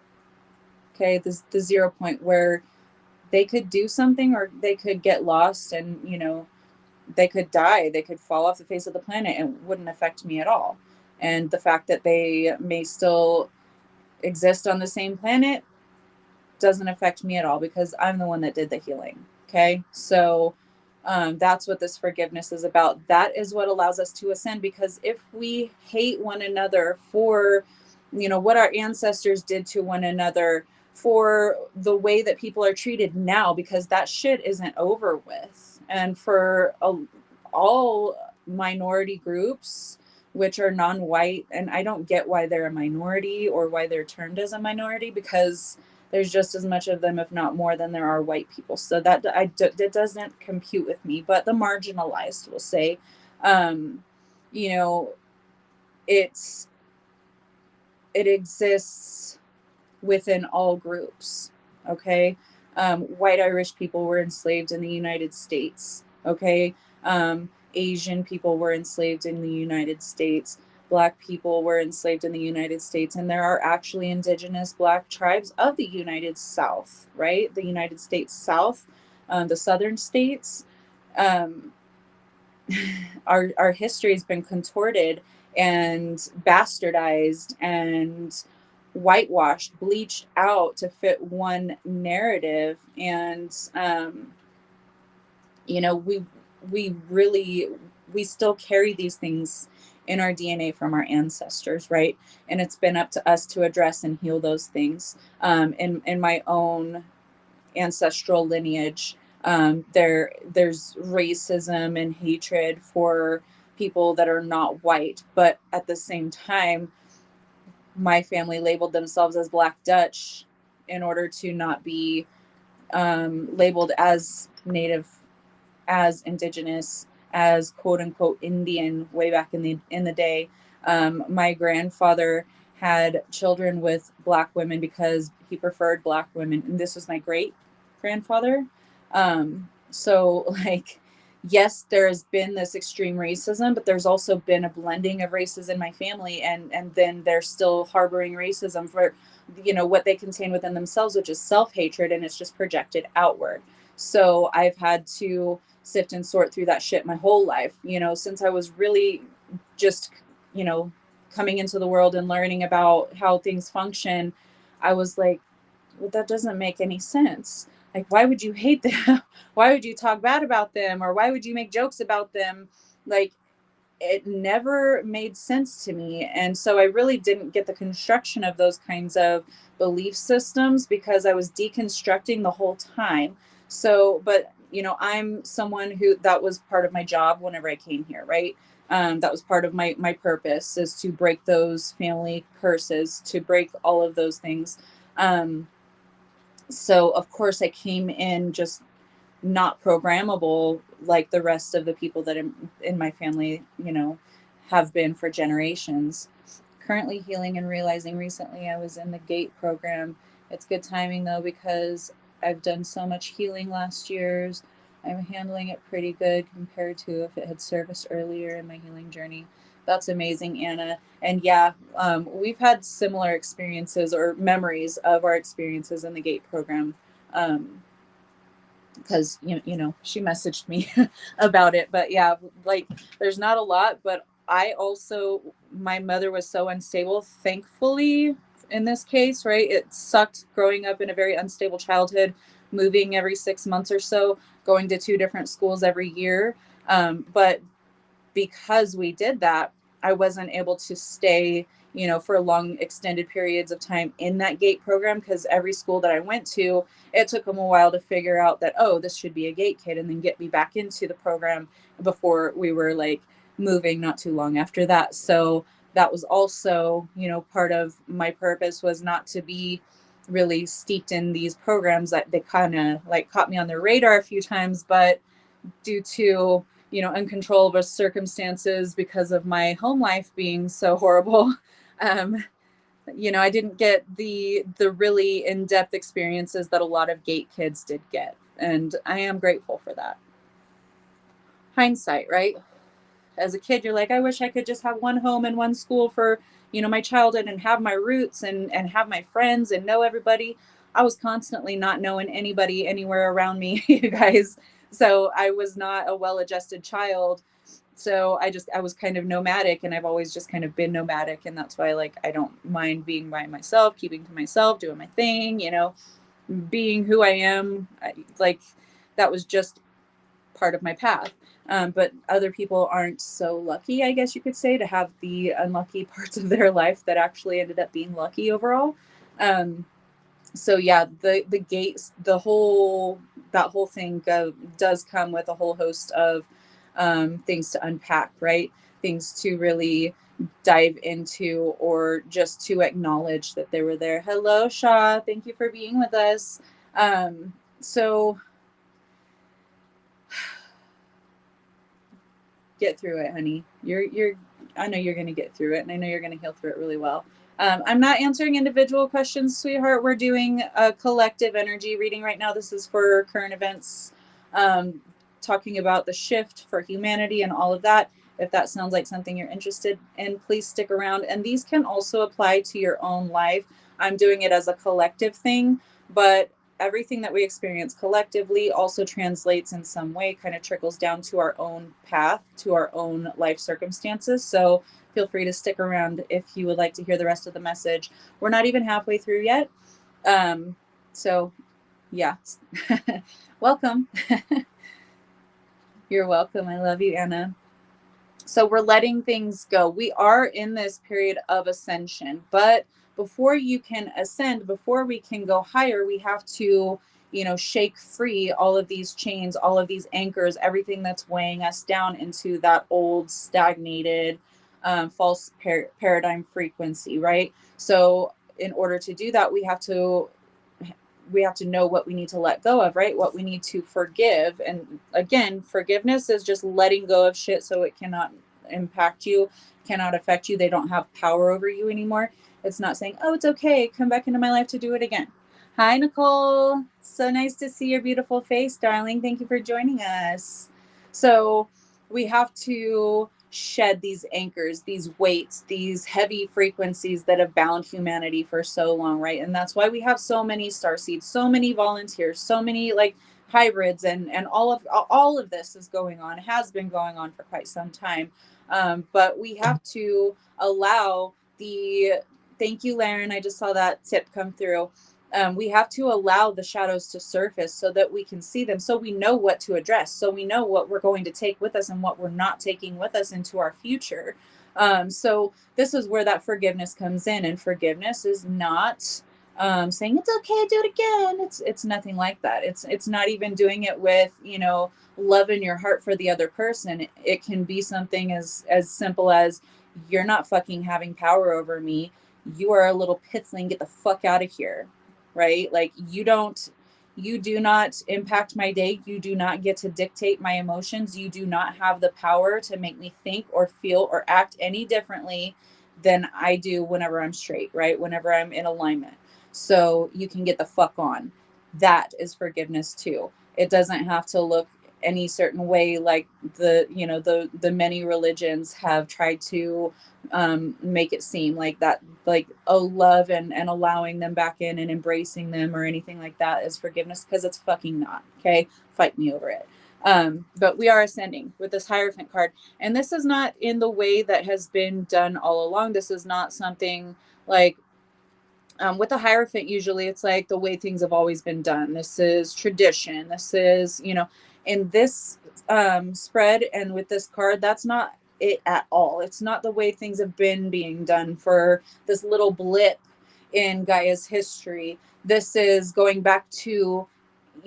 S2: Okay, this the 0 point where they could do something, or they could get lost, and they could die, they could fall off the face of the planet, and it wouldn't affect me at all. And the fact that they may still exist on the same planet doesn't affect me at all, because I'm the one that did the healing. Okay. So that's what this forgiveness is about. That is what allows us to ascend, because if we hate one another for, what our ancestors did to one another, for the way that people are treated now, because that shit isn't over with. And for all minority groups, which are non-white, and I don't get why they're a minority or why they're termed as a minority, because there's just as much of them, if not more, than there are white people. So that doesn't compute with me. But the marginalized will say, um, you know, it's it exists within all groups. Okay, white Irish people were enslaved in the United States. Okay, Asian people were enslaved in the United States. Black people were enslaved in the United States, and there are actually indigenous Black tribes of the United South, right? The United States South, the southern states. Um, our history has been contorted and bastardized and whitewashed, bleached out to fit one narrative. And you know we we really we still carry these things in our DNA from our ancestors, right? And it's been up to us to address and heal those things. In my own ancestral lineage, there's racism and hatred for people that are not white, but at the same time, my family labeled themselves as Black Dutch in order to not be labeled as Native, as Indigenous, as quote unquote Indian way back in the day. My grandfather had children with Black women because he preferred Black women, and this was my great grandfather. So like, yes, there has been this extreme racism, but there's also been a blending of races in my family, and then they're still harboring racism for what they contain within themselves, which is self-hatred, and it's just projected outward. So I've had to sift and sort through that shit my whole life, since I was really just, you know, coming into the world and learning about how things function. I was like, well, that doesn't make any sense. Like, why would you hate them? Why would you talk bad about them? Or why would you make jokes about them? Like, it never made sense to me. And so I really didn't get the construction of those kinds of belief systems, because I was deconstructing the whole time. So, but I'm someone who, that was part of my job whenever I came here, right? That was part of my purpose, is to break those family curses, to break all of those things. Um, so of course I came in just not programmable like the rest of the people that in my family, have been for generations. Currently healing and realizing. Recently, I was in the GATE program. It's good timing though, because I've done so much healing last year's. I'm handling it pretty good compared to if it had serviced earlier in my healing journey. That's amazing, Anna. And yeah, we've had similar experiences or memories of our experiences in the GATE program. Um, because she messaged me about it. But yeah, like there's not a lot. But I also, my mother was so unstable, thankfully, in this case, right? It sucked growing up in a very unstable childhood, moving every 6 months or so, going to two different schools every year. But because we did that, I wasn't able to stay, for long extended periods of time in that GATE program, because every school that I went to, it took them a while to figure out that, oh, this should be a GATE kid, and then get me back into the program before we were like moving not too long after that. So that was also, part of my purpose, was not to be really steeped in these programs that they kind of like caught me on their radar a few times, but due to uncontrollable circumstances because of my home life being so horrible, um, I didn't get the really in-depth experiences that a lot of GATE kids did get, and I am grateful for that. Hindsight, right? As a kid, you're like, I wish I could just have one home and one school for my childhood, and have my roots, and have my friends and know everybody. I was constantly not knowing anybody anywhere around me, you guys. So I was not a well-adjusted child. So I was kind of nomadic, and I've always just kind of been nomadic, and that's why, like, I don't mind being by myself, keeping to myself, doing my thing, being who I am. Like, that was just part of my path. But other people aren't so lucky, I guess you could say, to have the unlucky parts of their life that actually ended up being lucky overall. So yeah, the gates, that whole thing does come with a whole host of things to unpack, right? Things to really dive into, or just to acknowledge that they were there. Hello, Shaw. Thank you for being with us. So get through it, honey. I know you're going to get through it, and I know you're going to heal through it really well. I'm not answering individual questions, sweetheart. We're doing a collective energy reading right now. This is for current events, talking about the shift for humanity and all of that. If that sounds like something you're interested in, please stick around. And these can also apply to your own life. I'm doing it as a collective thing, but everything that we experience collectively also translates in some way, kind of trickles down to our own path, to our own life circumstances. So feel free to stick around if you would like to hear the rest of the message. We're not even halfway through yet. So yeah, welcome. You're welcome. I love you, Anna. So we're letting things go. We are in this period of ascension, but before you can ascend, before we can go higher, we have to, shake free all of these chains, all of these anchors, everything that's weighing us down into that old stagnated false paradigm frequency, right? So in order to do that, we have to know what we need to let go of, right? What we need to forgive. And again, forgiveness is just letting go of shit so it cannot impact you, cannot affect you. They don't have power over you anymore. It's not saying, oh, it's okay, come back into my life to do it again. Hi, Nicole. So nice to see your beautiful face, darling. Thank you for joining us. So we have to shed these anchors, these weights, these heavy frequencies that have bound humanity for so long, right? And that's why we have so many starseeds, so many volunteers, so many like hybrids, and all of this is going on, has been going on for quite some time. But we have to allow the thank you, Laren. I just saw that tip come through. We have to allow the shadows to surface so that we can see them, so we know what to address, so we know what we're going to take with us and what we're not taking with us into our future. So this is where that forgiveness comes in, and forgiveness is not saying it's okay, do it again. It's nothing like that. It's not even doing it with love in your heart for the other person. It can be something as simple as, you're not fucking having power over me. You are a little pithling. Get the fuck out of here. Right? Like, you do not impact my day. You do not get to dictate my emotions. You do not have the power to make me think or feel or act any differently than I do whenever I'm straight, right? Whenever I'm in alignment. So you can get the fuck on. That is forgiveness too. It doesn't have to look any certain way, like the many religions have tried to make it seem like that, like, oh, love and allowing them back in and embracing them or anything like that is forgiveness, because it's fucking not. Okay, fight me over it. But we are ascending with this Hierophant card, and this is not in the way that has been done all along. This is not something like, with the Hierophant, usually it's like the way things have always been done. This is tradition. This is, in this spread and with this card, that's not it at all. It's not the way things have been being done for this little blip in Gaia's history. This is going back to,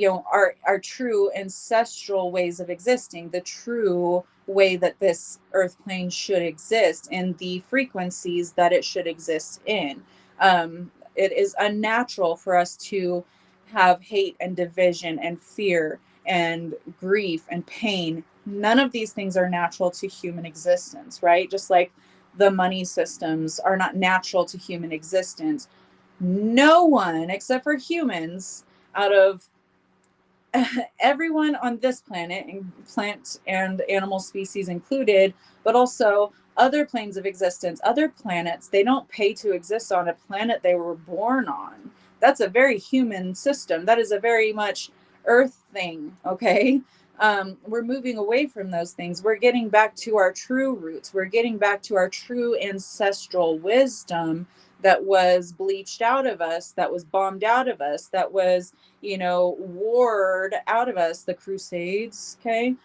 S2: our true ancestral ways of existing, the true way that this earth plane should exist and the frequencies that it should exist in. It is unnatural for us to have hate and division and fear and grief and pain. None of these things are natural to human existence, right? Just like the money systems are not natural to human existence. No one except for humans, out of everyone on this planet, and plant and animal species included, but also other planes of existence, other planets, they don't pay to exist on a planet they were born on. That's a very human system. That is a very much earth thing. Okay. We're moving away from those things. We're getting back to our true roots. We're getting back to our true ancestral wisdom that was bleached out of us, that was bombed out of us, that was, warred out of us, the Crusades. Okay.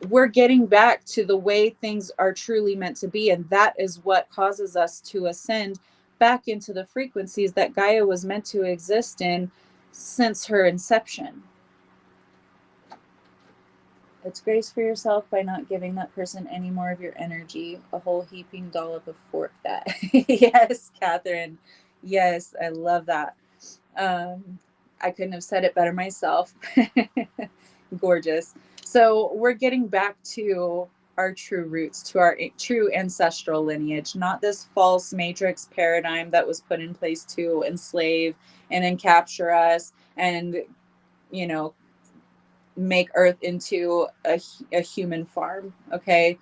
S2: We're getting back to the way things are truly meant to be. And that is what causes us to ascend back into the frequencies that Gaia was meant to exist in since her inception. It's grace for yourself by not giving that person any more of your energy. A whole heaping dollop of fork that. Yes, Catherine. Yes, I love that. I couldn't have said it better myself. Gorgeous. So we're getting back to our true roots, to our true ancestral lineage, not this false matrix paradigm that was put in place to enslave and then capture us and, make Earth into a human farm. Okay.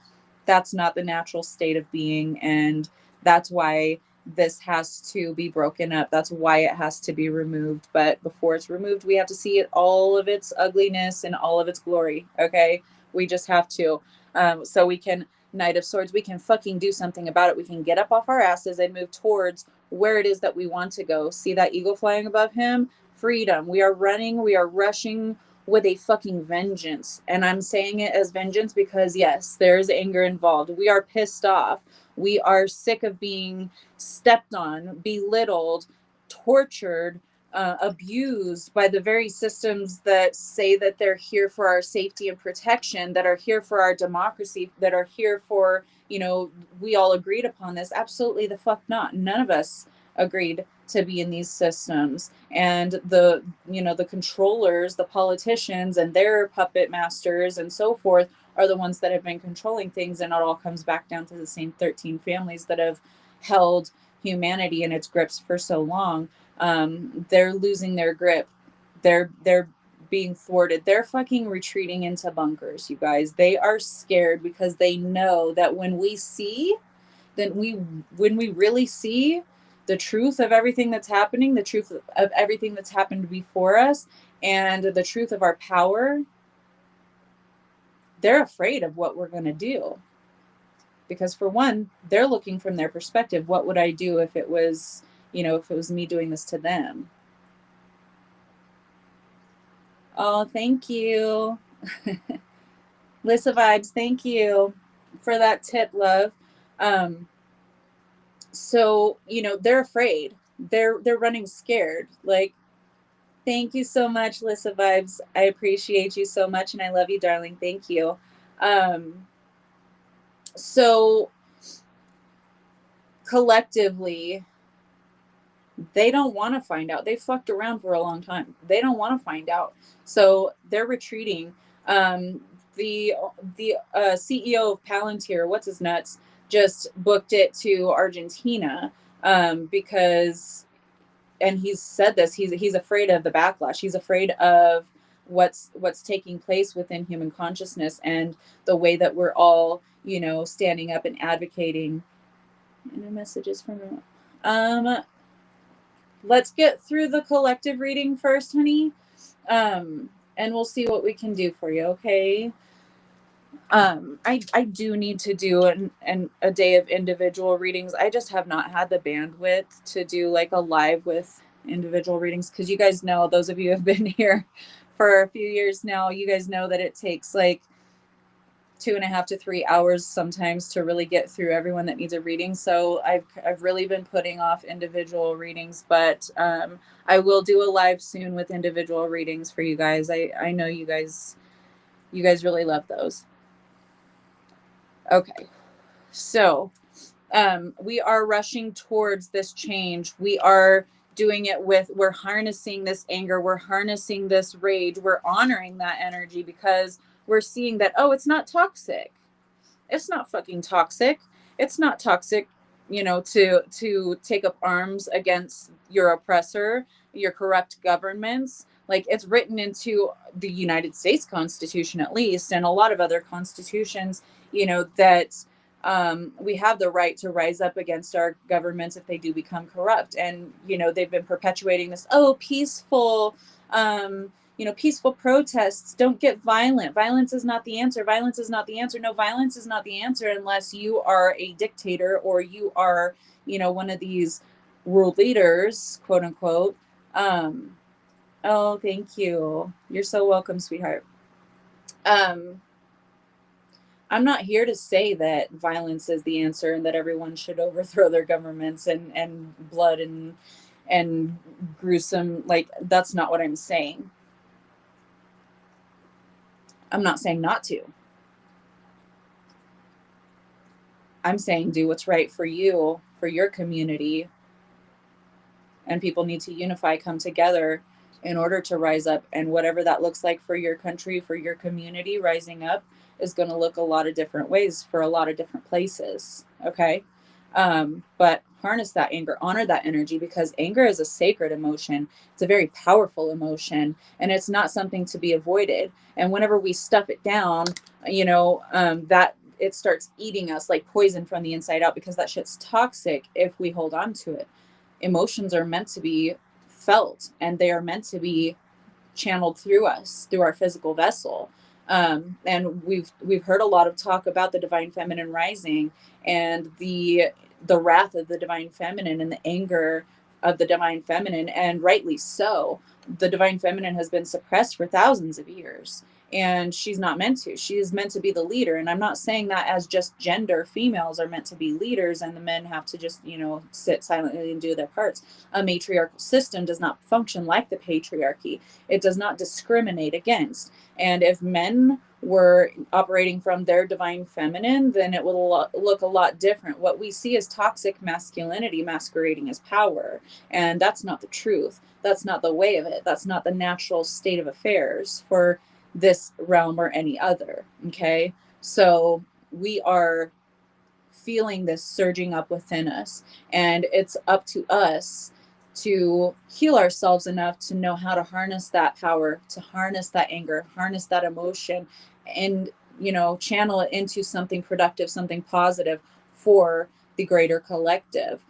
S2: That's not the natural state of being. And that's why this has to be broken up. That's why it has to be removed. But before it's removed, we have to see it, all of its ugliness and all of its glory. Okay. We just have to. So we can, Knight of Swords, we can fucking do something about it. We can get up off our asses and move towards where it is that we want to go. See that eagle flying above him? Freedom. We are running. We are rushing with a fucking vengeance. And I'm saying it as vengeance because, yes, there's anger involved. We are pissed off. We are sick of being stepped on, belittled, tortured, abused by the very systems that say that they're here for our safety and protection, that are here for our democracy, that are here for, we all agreed upon this. Absolutely the fuck not. None of us agreed to be in these systems. And the controllers, the politicians and their puppet masters and so forth are the ones that have been controlling things. And it all comes back down to the same 13 families that have held humanity in its grips for so long. They're losing their grip. They're being thwarted. They're fucking retreating into bunkers, you guys. They are scared because they know that when we really see the truth of everything that's happening, the truth of everything that's happened before us, and the truth of our power, they're afraid of what we're going to do. Because for one, they're looking from their perspective. What would I do if it was, if it was me doing this to them? Oh, thank you. Lissa Vibes, thank you for that tip, love. So, they're afraid. They're running scared. Like, thank you so much, Lissa Vibes. I appreciate you so much and I love you, darling. Thank you. So collectively, they don't want to find out. They fucked around for a long time. They don't want to find out. So they're retreating. The CEO of Palantir, what's his nuts, just booked it to Argentina because, and he's said this, he's afraid of the backlash. He's afraid of what's taking place within human consciousness, and the way that we're all, standing up and advocating. Any messages from um let's get through the collective reading first, honey. And we'll see what we can do for you, okay? I do need to do a day of individual readings. I just have not had the bandwidth to do like a live with individual readings, because you guys know, those of you who have been here for a few years now, you guys know that it takes like 2.5 to 3 hours sometimes to really get through everyone that needs a reading. So I've really been putting off individual readings, but I will do a live soon with individual readings for you guys. I know you guys really love those. Okay, so we are rushing towards this change. We are doing it we're harnessing this anger, we're harnessing this rage, we're honoring that energy, because we're seeing that, oh, it's not toxic. It's not fucking toxic. It's not toxic, to take up arms against your oppressor, your corrupt governments. Like, it's written into the United States Constitution, at least, and a lot of other constitutions, that we have the right to rise up against our governments if they do become corrupt. And, they've been perpetuating this, oh, peaceful, peaceful protests, don't get violent. Violence is not the answer. Violence is not the answer. No, violence is not the answer unless you are a dictator, or you are, one of these world leaders, quote unquote. Oh, thank you. You're so welcome, sweetheart. I'm not here to say that violence is the answer and that everyone should overthrow their governments and blood and gruesome. Like, that's not what I'm saying. I'm not saying not to. I'm saying do what's right for you, for your community. And people need to unify, come together in order to rise up. And whatever that looks like for your country, for your community, rising up is going to look a lot of different ways for a lot of different places. Okay. But harness that anger, honor that energy, because anger is a sacred emotion. It's a very powerful emotion, and it's not something to be avoided. And whenever we stuff it down, that it starts eating us like poison from the inside out, because that shit's toxic if we hold on to it. Emotions are meant to be felt, and they are meant to be channeled through us, through our physical vessel. And we've heard a lot of talk about the divine feminine rising, and the wrath of the divine feminine, and the anger of the divine feminine, and rightly so. The divine feminine has been suppressed for thousands of years, and she's not meant to. She is meant to be the leader. And I'm not saying that as just gender. Females are meant to be leaders, and the men have to just, sit silently and do their parts. A matriarchal system does not function like the patriarchy. It does not discriminate against. And if men were operating from their divine feminine, then it will look a lot different. What we see is toxic masculinity masquerading as power. And that's not the truth. That's not the way of it. That's not the natural state of affairs for this realm or any other. Okay. So we are feeling this surging up within us, and it's up to us to heal ourselves enough to know how to harness that power, to harness that anger, harness that emotion, and channel it into something productive, something positive for the greater collective.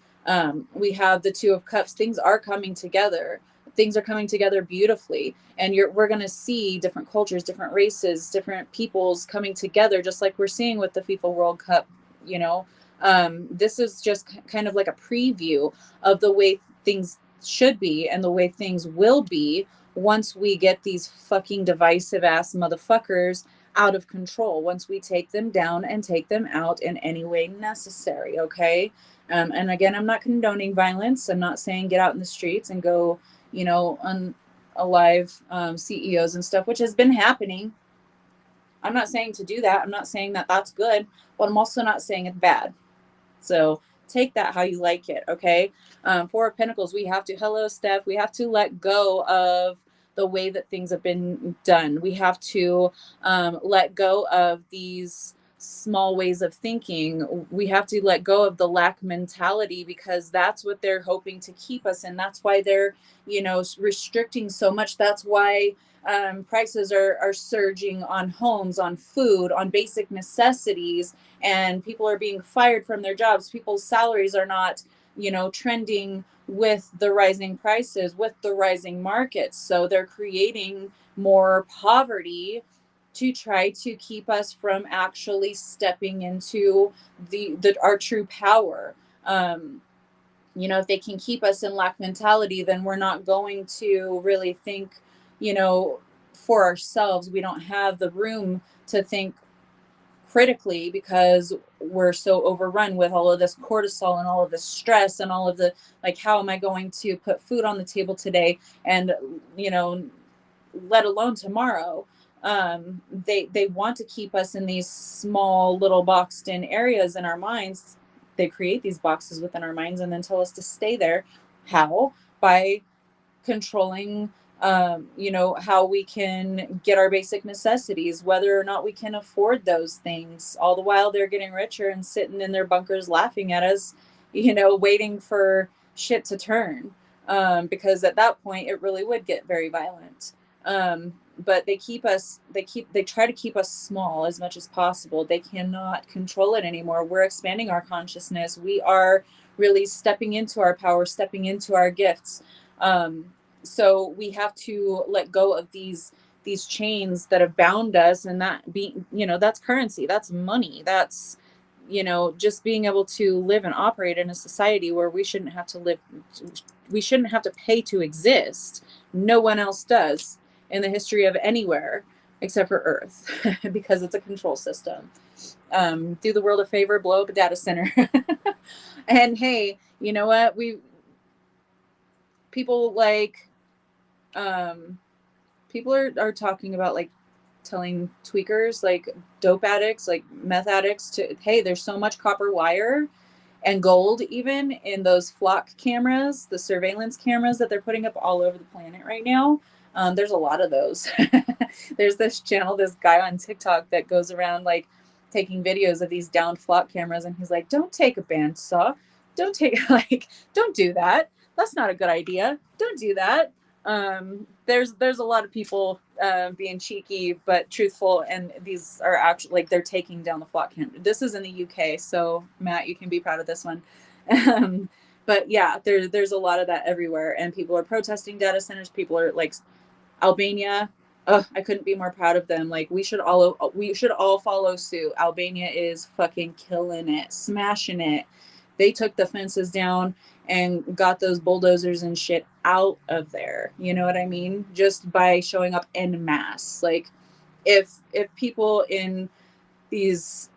S2: We have the Two of Cups. Things are coming together. Things are coming together beautifully, and we're going to see different cultures, different races, different peoples coming together, just like we're seeing with the FIFA World Cup. This is just kind of like a preview of the way things should be and the way things will be once we get these fucking divisive ass motherfuckers out of control, once we take them down and take them out in any way necessary. Okay. And again, I'm not condoning violence. I'm not saying get out in the streets and go, on alive CEOs and stuff, which has been happening. I'm not saying to do that. I'm not saying that that's good, but I'm also not saying it's bad. So take that how you like it. Okay. Four of Pentacles, we have to, hello, Steph, we have to let go of the way that things have been done. We have to let go of these small ways of thinking. We have to let go of the lack mentality, because that's what they're hoping to keep us in. That's why they're, restricting so much. That's why Prices are surging on homes, on food, on basic necessities, and people are being fired from their jobs. People's salaries are not, trending with the rising prices, with the rising markets. So they're creating more poverty to try to keep us from actually stepping into the our true power. Um, if they can keep us in lack mentality, then we're not going to really think, you know, for ourselves. We don't have the room to think critically because we're so overrun with all of this cortisol and all of this stress and all of the, like, how am I going to put food on the table today, and you know let alone tomorrow. They want to keep us in these small little boxed in areas in our minds. They create these boxes within our minds and then tell us to stay there. How? By controlling, how we can get our basic necessities, whether or not we can afford those things. All the while they're getting richer and sitting in their bunkers laughing at us, waiting for shit to turn. Because at that point it really would get very violent. But they try to keep us small as much as possible. They cannot control it anymore. We're expanding our consciousness. We are really stepping into our power, stepping into our gifts. So we have to let go of these chains that have bound us, and that being, that's currency, that's money, that's, just being able to live and operate in a society where we shouldn't have to pay to exist. No one else does in the history of anywhere except for Earth, because it's a control system. Do the world a favor, blow up a data center. And hey, you know what? People like um people are talking about, like, telling tweakers, like dope addicts, like meth addicts, to, hey, there's so much copper wire and gold even in those flock cameras, the surveillance cameras that they're putting up all over the planet right now. There's a lot of those. There's this channel, this guy on TikTok that goes around, like, taking videos of these downed flock cameras, and he's like, don't take a bandsaw, don't take like, don't do that, that's not a good idea, don't do that. There's a lot of people being cheeky but truthful, and these are actually, like, they're taking down the flock camera. This is in the UK, so Matt, you can be proud of this one. But yeah, there's a lot of that everywhere, and people are protesting data centers. People are like, Albania. I couldn't be more proud of them. Like, we should all follow suit. Albania is fucking killing it, smashing it. They took the fences down and got those bulldozers and shit out of there. You know what I mean? Just by showing up en masse. Like, if people in these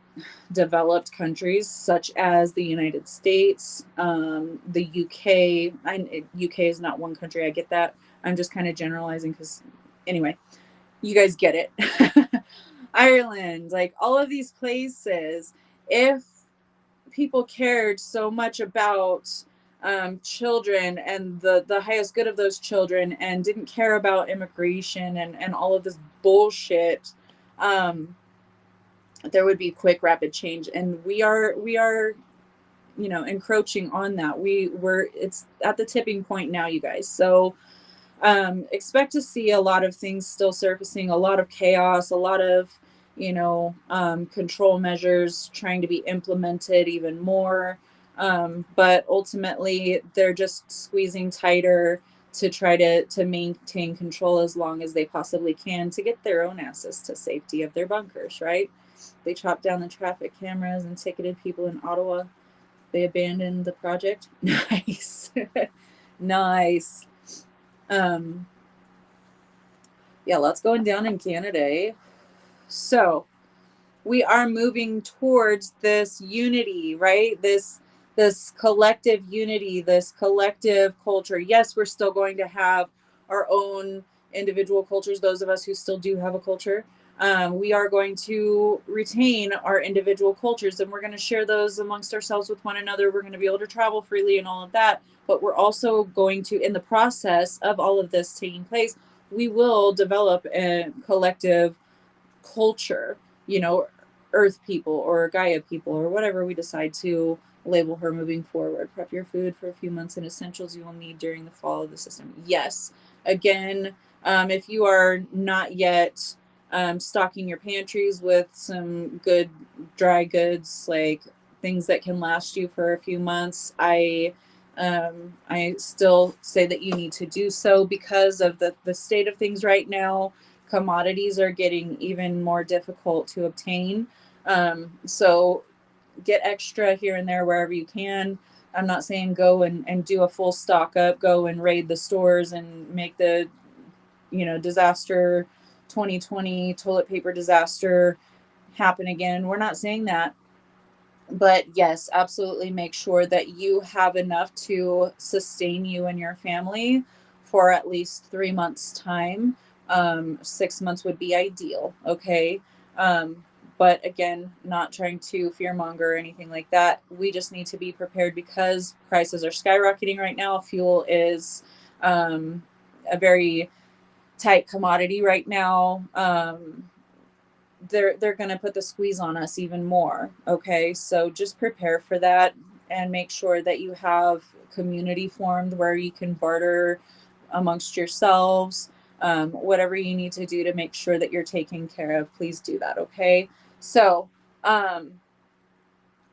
S2: developed countries such as the United States, the UK. UK is not one country. I get that. I'm just kind of generalizing because, anyway, you guys get it. Ireland, like, all of these places, if people cared so much about children and the highest good of those children, and didn't care about immigration and all of this bullshit, um, there would be quick, rapid change. And we are encroaching on that. It's at the tipping point now, you guys. So expect to see a lot of things still surfacing, a lot of chaos, a lot of control measures trying to be implemented even more. But ultimately they're just squeezing tighter to try to maintain control as long as they possibly can, to get their own asses to safety of their bunkers, right? They chopped down the traffic cameras and ticketed people in Ottawa. They abandoned the project. Nice. Nice. Um, yeah, lots going down in Canada, eh? So we are moving towards this unity, right? This collective unity, this collective culture. Yes, we're still going to have our own individual cultures, those of us who still do have a culture. We are going to retain our individual cultures, and we're going to share those amongst ourselves with one another. We're going to be able to travel freely and all of that. But we're also going to, in the process of all of this taking place, we will develop a collective culture, you know, Earth people or Gaia people or whatever we decide to label her moving forward. Prep your food for a few months and essentials you will need during the fall of the system. Yes. Again, If you are not yet stocking your pantries with some good dry goods, like things that can last you for a few months, I still say that you need to do so because of the state of things right now. Commodities are getting even more difficult to obtain. So get extra here and there wherever you can. I'm not saying go and do a full stock up, go and raid the stores and make the, disaster 2020 toilet paper disaster happen again. We're not saying that. But yes, absolutely make sure that you have enough to sustain you and your family for at least 3 months' time. 6 months would be ideal. Okay. But again, not trying to fearmonger or anything like that. We just need to be prepared because prices are skyrocketing right now. Fuel is a very tight commodity right now. They're going to put the squeeze on us even more. Okay, so just prepare for that and make sure that you have community formed where you can barter amongst yourselves. Whatever you need to do to make sure that you're taken care of, please do that. Okay, so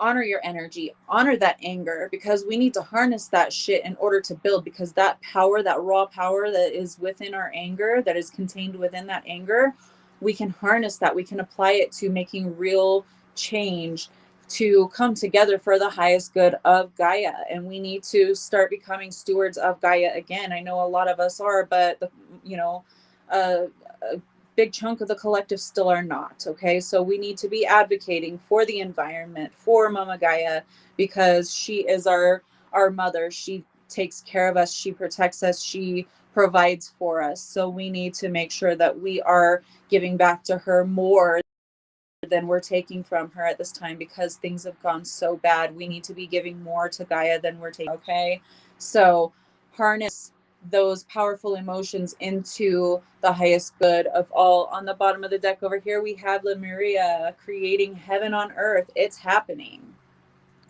S2: honor your energy, honor that anger, because we need to harness that shit in order to build, because that power, that raw power that is within our anger, that is contained within that anger, we can harness that. We can apply it to making real change to come together for the highest good of Gaia. And we need to start becoming stewards of Gaia again. I know a lot of us are, but a big chunk of the collective still are not. Okay, so we need to be advocating for the environment, for Mama Gaia, because she is our mother. She takes care of us, she protects us, she provides for us. So we need to make sure that we are giving back to her more than we're taking from her at this time, because things have gone so bad. We need to be giving more to Gaia than we're taking. Okay, so harness those powerful emotions into the highest good of all. On the bottom of the deck over here, we have Lemuria creating heaven on earth. It's happening.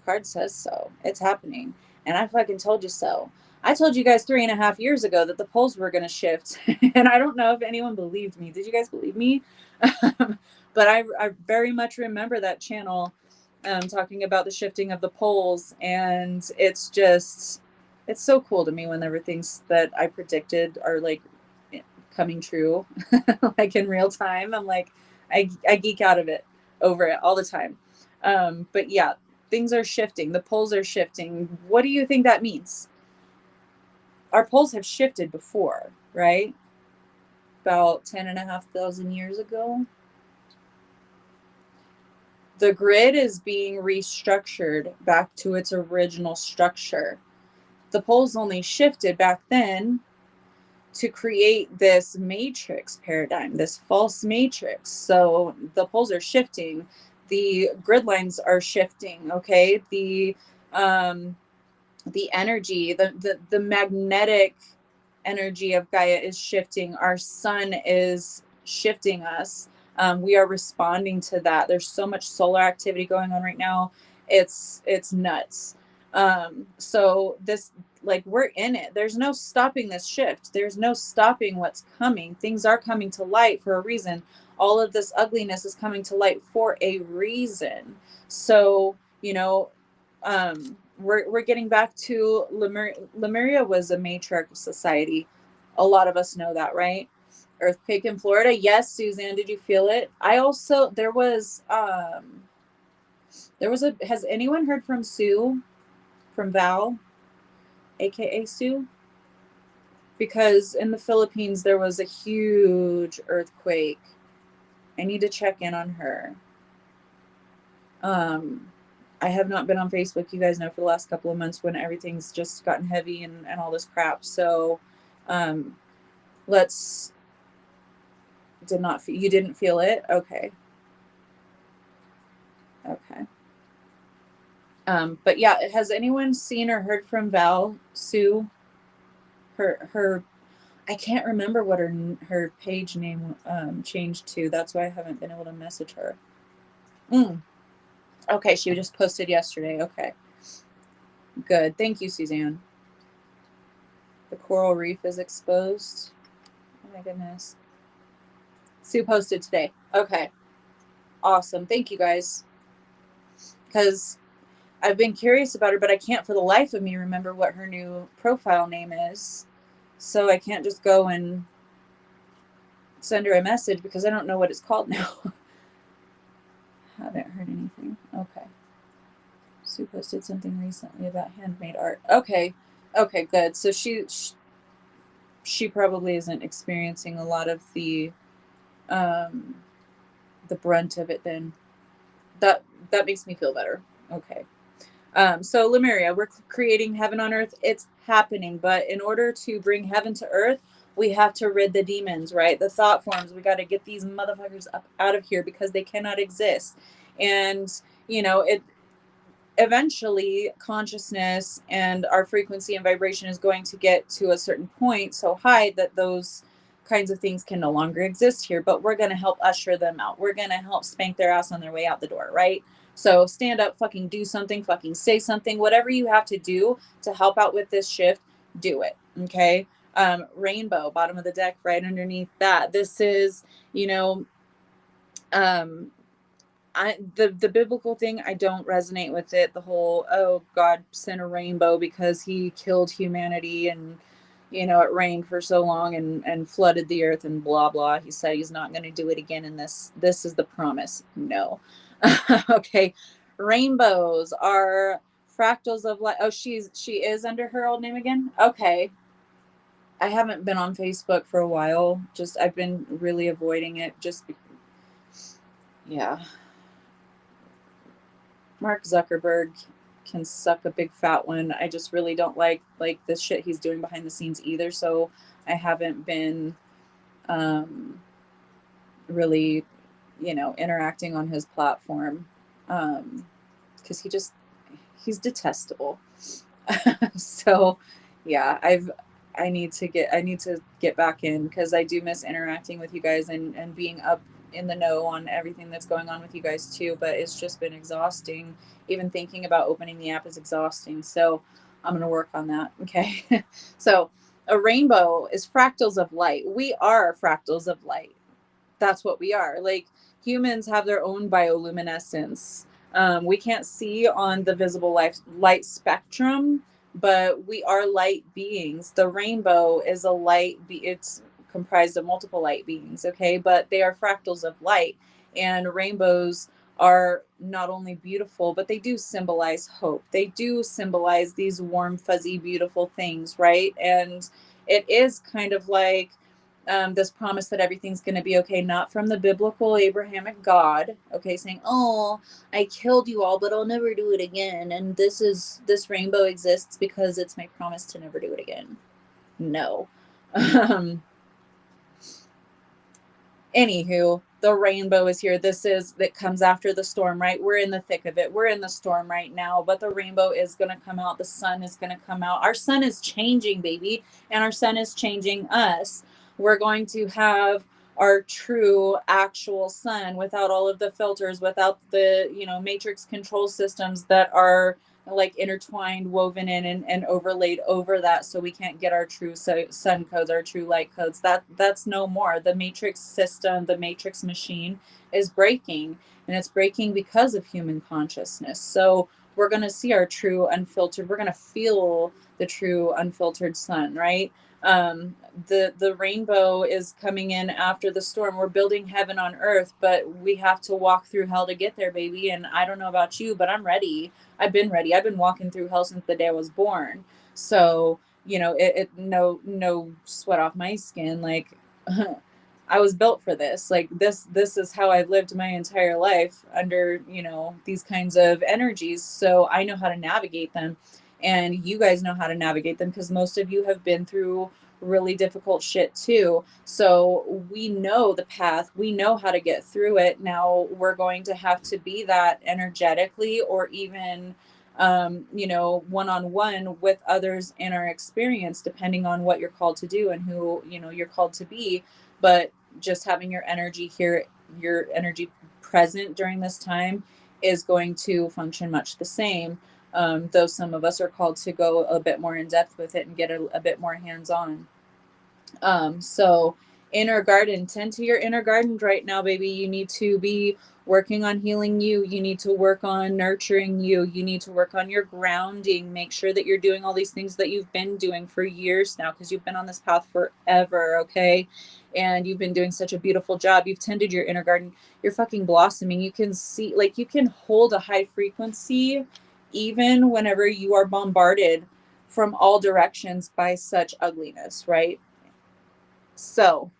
S2: Card says so. It's happening. And I fucking told you so. I told you guys 3.5 years ago that the poles were going to shift. And I don't know if anyone believed me. Did you guys believe me? But I very much remember that channel talking about the shifting of the poles. And it's so cool to me whenever things that I predicted are like coming true, like in real time. I'm like, I geek out of it over it all the time. But yeah, things are shifting. The poles are shifting. What do you think that means? Our poles have shifted before, right? About 10,500 years ago. The grid is being restructured back to its original structure. The poles only shifted back then to create this matrix paradigm, this false matrix. So the poles are shifting, the grid lines are shifting. Okay, the energy, the magnetic energy of Gaia is shifting. Our sun is shifting us. We are responding to that. There's so much solar activity going on right now. It's nuts. So this, like, we're in it. There's no stopping this shift. There's no stopping what's coming. Things are coming to light for a reason. All of this ugliness is coming to light for a reason. So, we're getting back to Lemuria. Lemuria was a matriarchal society. A lot of us know that, right? Earthquake in Florida. Yes, Suzanne, did you feel it? I also, has anyone heard from Sue, from Val, aka Sue? Because in the Philippines there was a huge earthquake. I need to check in on her. I have not been on Facebook, you guys know, for the last couple of months when everything's just gotten heavy and all this crap. So you didn't feel it? Okay. But yeah, has anyone seen or heard from Val, Sue? Her I can't remember what her page name changed to. That's why I haven't been able to message her. Okay, she just posted yesterday. Okay. Good. Thank you, Suzanne. The coral reef is exposed. my goodness. Sue posted today. Okay. Awesome. Thank you guys. Because I've been curious about her, but I can't for the life of me remember what her new profile name is. So I can't just go and send her a message because I don't know what it's called now. Haven't heard anything. Okay. Sue posted something recently about handmade art. Okay. Okay, good. So she probably isn't experiencing a lot of um the brunt of it then. That that makes me feel better. Okay. So Lemuria, we're creating heaven on earth. It's happening, but in order to bring heaven to earth, we have to rid the demons, right? The thought forms. We got to get these motherfuckers up out of here because they cannot exist. And it eventually consciousness and our frequency and vibration is going to get to a certain point so high that those kinds of things can no longer exist here, but we're going to help usher them out. We're going to help spank their ass on their way out the door, right? So stand up, fucking do something, fucking say something, whatever you have to do to help out with this shift, do it. Okay. Rainbow, bottom of the deck, right underneath that. This is, you know, um, the biblical thing, I don't resonate with it. The whole, oh, God sent a rainbow because he killed humanity and it rained for so long and flooded the earth and blah blah. He said he's not going to do it again, and this is the promise. No. Okay. Rainbows are fractals of light. Oh, she is under her old name again. Okay. I haven't been on Facebook for a while. Just I've been really avoiding it. Yeah. Mark Zuckerberg can suck a big fat one. I just really don't like this shit he's doing behind the scenes either. So I haven't been really, interacting on his platform because he's detestable. So yeah, I need to get back in because I do miss interacting with you guys and being up in the know on everything that's going on with you guys too, but it's just been exhausting. Even thinking about opening the app is exhausting. So I'm going to work on that. Okay. So a rainbow is fractals of light. We are fractals of light. That's what we are. Like humans have their own bioluminescence. We can't see on the visible light spectrum, but we are light beings. The rainbow is a it's comprised of multiple light beings, okay? But they are fractals of light, and rainbows are not only beautiful, but they do symbolize hope. They do symbolize these warm, fuzzy, beautiful things, right? And it is kind of like this promise that everything's going to be okay, not from the biblical Abrahamic God, okay, saying, oh, I killed you all, but I'll never do it again. And this rainbow exists because it's my promise to never do it again. No. Anywho, the rainbow is here. That comes after the storm, right? We're in the thick of it. We're in the storm right now, but the rainbow is going to come out. The sun is going to come out. Our sun is changing, baby, and our sun is changing us. We're going to have our true actual sun without all of the filters, without the, matrix control systems that are like intertwined, woven in and overlaid over that, so we can't get our true sun codes, our true light codes. That's no more. The matrix system, the matrix machine is breaking, and it's breaking because of human consciousness. So we're going to see our true unfiltered, we're going to feel the true unfiltered sun, right? The rainbow is coming in after the storm. We're building heaven on earth, but we have to walk through hell to get there, baby. And I don't know about you, but I'm ready. I've been ready. I've been walking through hell since the day I was born. So, no sweat off my skin. Like, I was built for this. Like this is how I've lived my entire life under, these kinds of energies. So I know how to navigate them, and you guys know how to navigate them because most of you have been through really difficult shit too. So we know the path, we know how to get through it. Now we're going to have to be that energetically, or even one-on-one with others in our experience, depending on what you're called to do and who, you're called to be. But just having your energy here, your energy present during this time is going to function much the same. Though some of us are called to go a bit more in depth with it and get a bit more hands-on. So Inner garden, tend to your inner garden right now, baby. You need to be working on healing you. You need to work on nurturing you. You need to work on your grounding. Make sure that you're doing all these things that you've been doing for years now, because you've been on this path forever, okay? And you've been doing such a beautiful job. You've tended your inner garden. You're fucking blossoming. You can see, like, you can hold a high frequency even whenever you are bombarded from all directions by such ugliness, right? So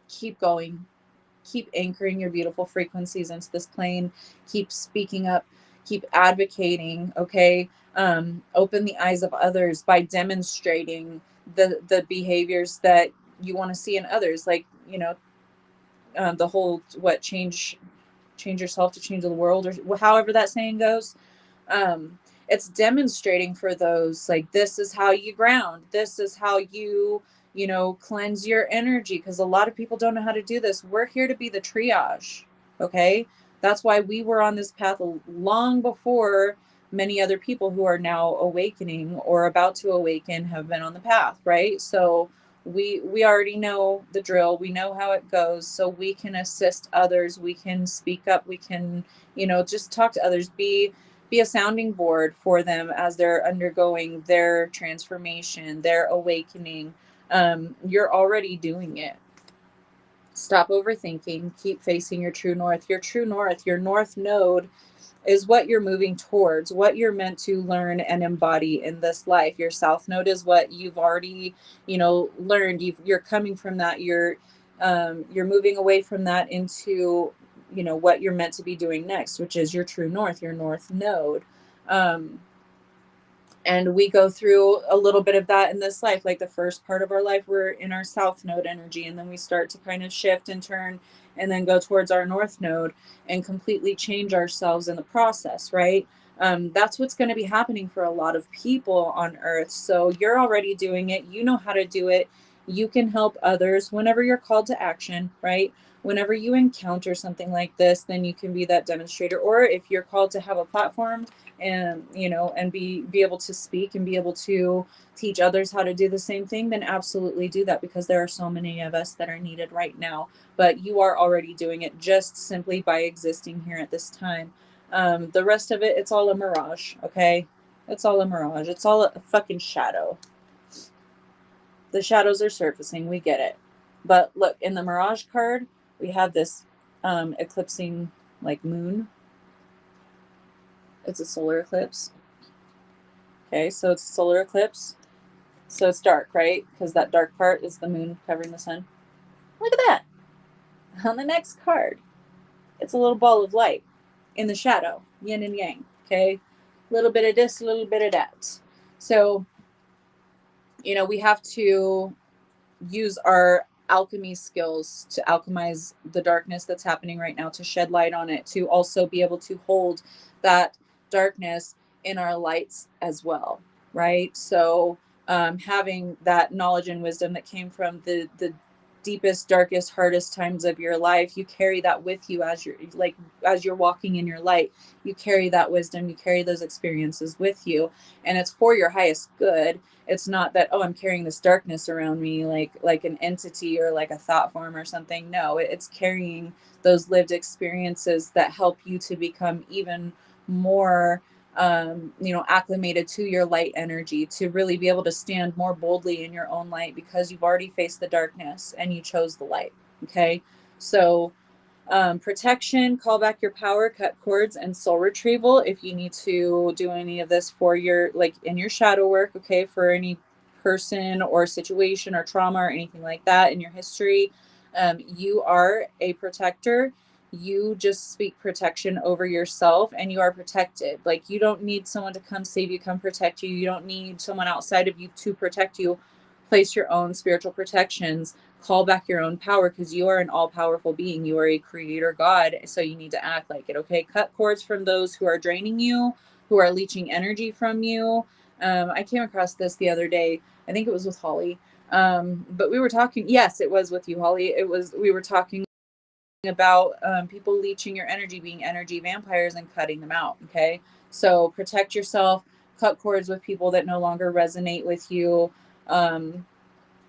S2: keep going, keep anchoring your beautiful frequencies into this plane, keep speaking up, keep advocating, okay? Open the eyes of others by demonstrating the behaviors that you want to see in others, like, you know, the whole what change yourself to change the world, or however that saying goes. um it's demonstrating for those, like, this is how you ground, this is how you know, cleanse your energy, because a lot of people don't know how to do this. We're here to be the triage, okay? That's why we were on this path long before many other people who are now awakening or about to awaken have been on the path, right? So we already know the drill, we know how it goes, so we can assist others, we can speak up, we can, you know, just talk to others, be a sounding board for them as they're undergoing their transformation, their awakening. You're already doing it. Stop overthinking. Keep facing your true north. Your true north, your north node, is what you're moving towards, what you're meant to learn and embody in this life. Your south node is what you've already, you know, learned. You're coming from that. You're moving away from that into, you know, what you're meant to be doing next, which is your true north, your north node. Um, and we go through a little bit of that in this life. Like, the first part of our life, we're in our south node energy, and then we start to kind of shift and turn and then go towards our north node and completely change ourselves in the process, right? That's what's going to be happening for a lot of people on earth. So you're already doing it, you know how to do it. You can help others whenever you're called to action, right? Whenever you encounter something like this, then you can be that demonstrator. Or if you're called to have a platform and, you know, and be able to speak and be able to teach others how to do the same thing, then absolutely do that, because there are so many of us that are needed right now. But you are already doing it just simply by existing here at this time. The rest of it, it's all a mirage, okay? It's all a mirage. It's all a fucking shadow. The shadows are surfacing, we get it. But look, in the mirage card, we have this eclipsing, like, moon. It's a solar eclipse. Okay, so it's a solar eclipse. So it's dark, right? Because that dark part is the moon covering the sun. Look at that. On the next card, it's a little ball of light in the shadow, yin and yang. Okay, a little bit of this, a little bit of that. So, you know, we have to use our alchemy skills to alchemize the darkness that's happening right now, to shed light on it, to also be able to hold that darkness in our lights as well, right? So having that knowledge and wisdom that came from the deepest, darkest, hardest times of your life, you carry that with you as you're, like, as you're walking in your light. You carry that wisdom, you carry those experiences with you, and it's for your highest good. It's not that, oh, I'm carrying this darkness around me like an entity or like a thought form or something. No, it's carrying those lived experiences that help you to become even more you know, acclimated to your light energy, to really be able to stand more boldly in your own light, because you've already faced the darkness and you chose the light. Okay, so protection, call back your power, cut cords, and soul retrieval. If you need to do any of this for your, like, in your shadow work, okay, for any person or situation or trauma or anything like that in your history, you are a protector. You just speak protection over yourself and you are protected. Like, you don't need someone to come save you, come protect you. You don't need someone outside of you to protect you. Place your own spiritual protections, call back your own power, because you are an all-powerful being. You are a creator God, so you need to act like it. Okay, cut cords from those who are draining you, who are leeching energy from you. I came across this the other day. I think it was with Holly, but we were talking, yes, it was with you, Holly. It was, we were talking about people leeching your energy, being energy vampires, and cutting them out. Okay, so protect yourself, cut cords with people that no longer resonate with you. um,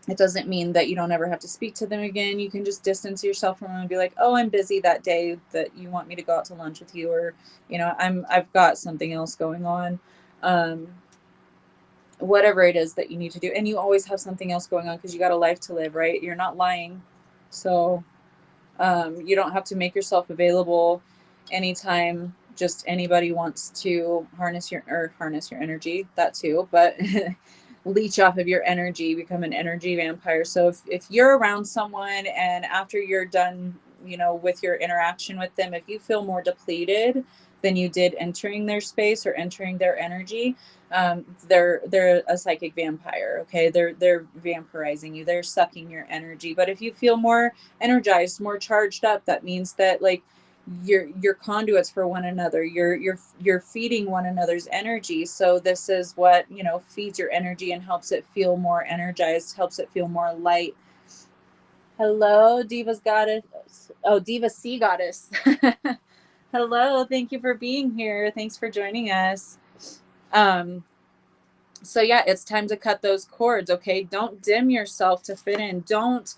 S2: It doesn't mean that you don't ever have to speak to them again. You can just distance yourself from them and be like, oh, I'm busy that day that you want me to go out to lunch with you, or, I've got something else going on. Um, Whatever it is that you need to do. And you always have something else going on because you got a life to live, right? You're not lying. So you don't have to make yourself available anytime just anybody wants to harness your energy, that too, but leech off of your energy, become an energy vampire. So if you're around someone and after you're done, with your interaction with them, if you feel more depleted than you did entering their space or entering their energy, they're a psychic vampire. Okay, they're vampirizing you. They're sucking your energy. But if you feel more energized, more charged up, that means that like you're conduits for one another. You're feeding one another's energy. So this is what feeds your energy and helps it feel more energized, helps it feel more light. Hello, Diva's goddess. Oh, Diva Sea Goddess. Hello, thank you for being here. Thanks for joining us. So yeah, it's time to cut those cords. Okay, don't dim yourself to fit in. Don't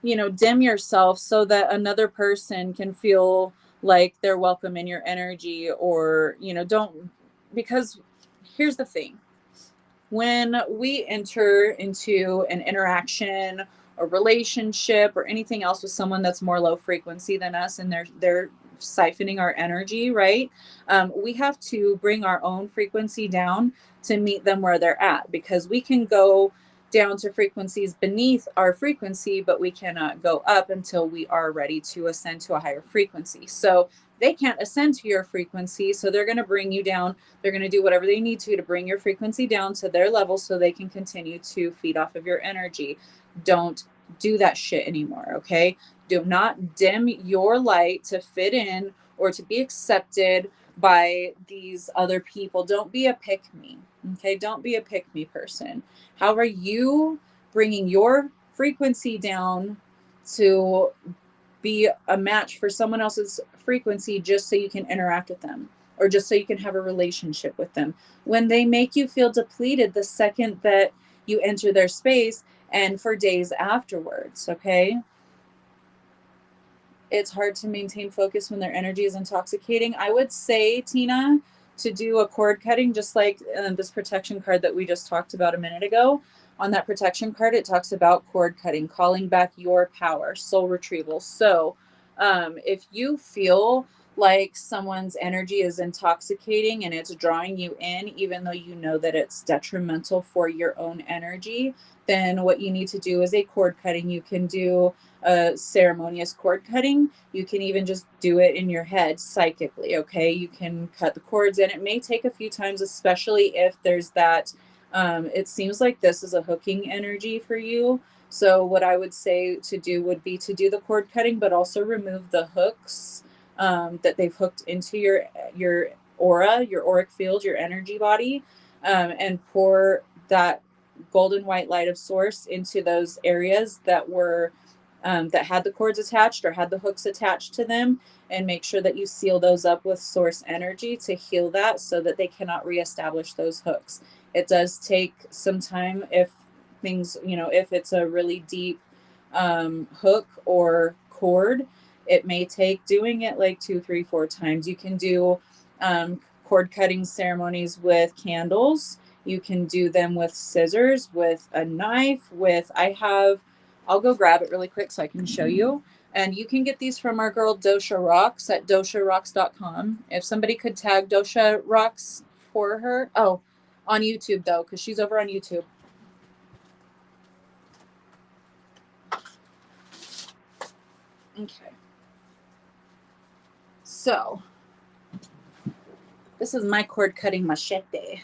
S2: dim yourself so that another person can feel like they're welcome in your energy, or don't, because here's the thing. When we enter into an interaction or relationship or anything else with someone that's more low frequency than us, and they're siphoning our energy, right? We have to bring our own frequency down to meet them where they're at, because we can go down to frequencies beneath our frequency, but we cannot go up until we are ready to ascend to a higher frequency. So they can't ascend to your frequency, so they're going to bring you down. They're going to do whatever they need to bring your frequency down to their level so they can continue to feed off of your energy. Don't do that shit anymore, okay? Do not dim your light to fit in or to be accepted by these other people. Don't be a pick me, okay? Don't be a pick me person. How are you bringing your frequency down to be a match for someone else's frequency just so you can interact with them, or just so you can have a relationship with them, when they make you feel depleted the second that you enter their space and for days afterwards? Okay, it's hard to maintain focus when their energy is intoxicating. I would say, Tina, to do a cord cutting, just like this protection card that we just talked about a minute ago. On that protection card, it talks about cord cutting, calling back your power, soul retrieval. So if you feel like someone's energy is intoxicating and it's drawing you in, even though you know that it's detrimental for your own energy, then what you need to do is a cord cutting. You can do a ceremonious cord cutting. You can even just do it in your head psychically. Okay, you can cut the cords, and it may take a few times, especially if there's that it seems like this is a hooking energy for you. So what I would say to do would be to do the cord cutting, but also remove the hooks that they've hooked into your aura, your auric field, your energy body, and pour that golden white light of source into those areas that were that had the cords attached or had the hooks attached to them, and make sure that you seal those up with source energy to heal that so that they cannot reestablish those hooks. It does take some time if things, if it's a really deep hook or cord, it may take doing it like 2, 3, 4 times. You can do cord cutting ceremonies with candles. You can do them with scissors, with a knife, I'll go grab it really quick so I can show you. And you can get these from our girl Dosha Rocks at dosharocks.com. If somebody could tag Dosha Rocks for her. Oh, on YouTube though, because she's over on YouTube. Okay. So, this is my cord cutting machete.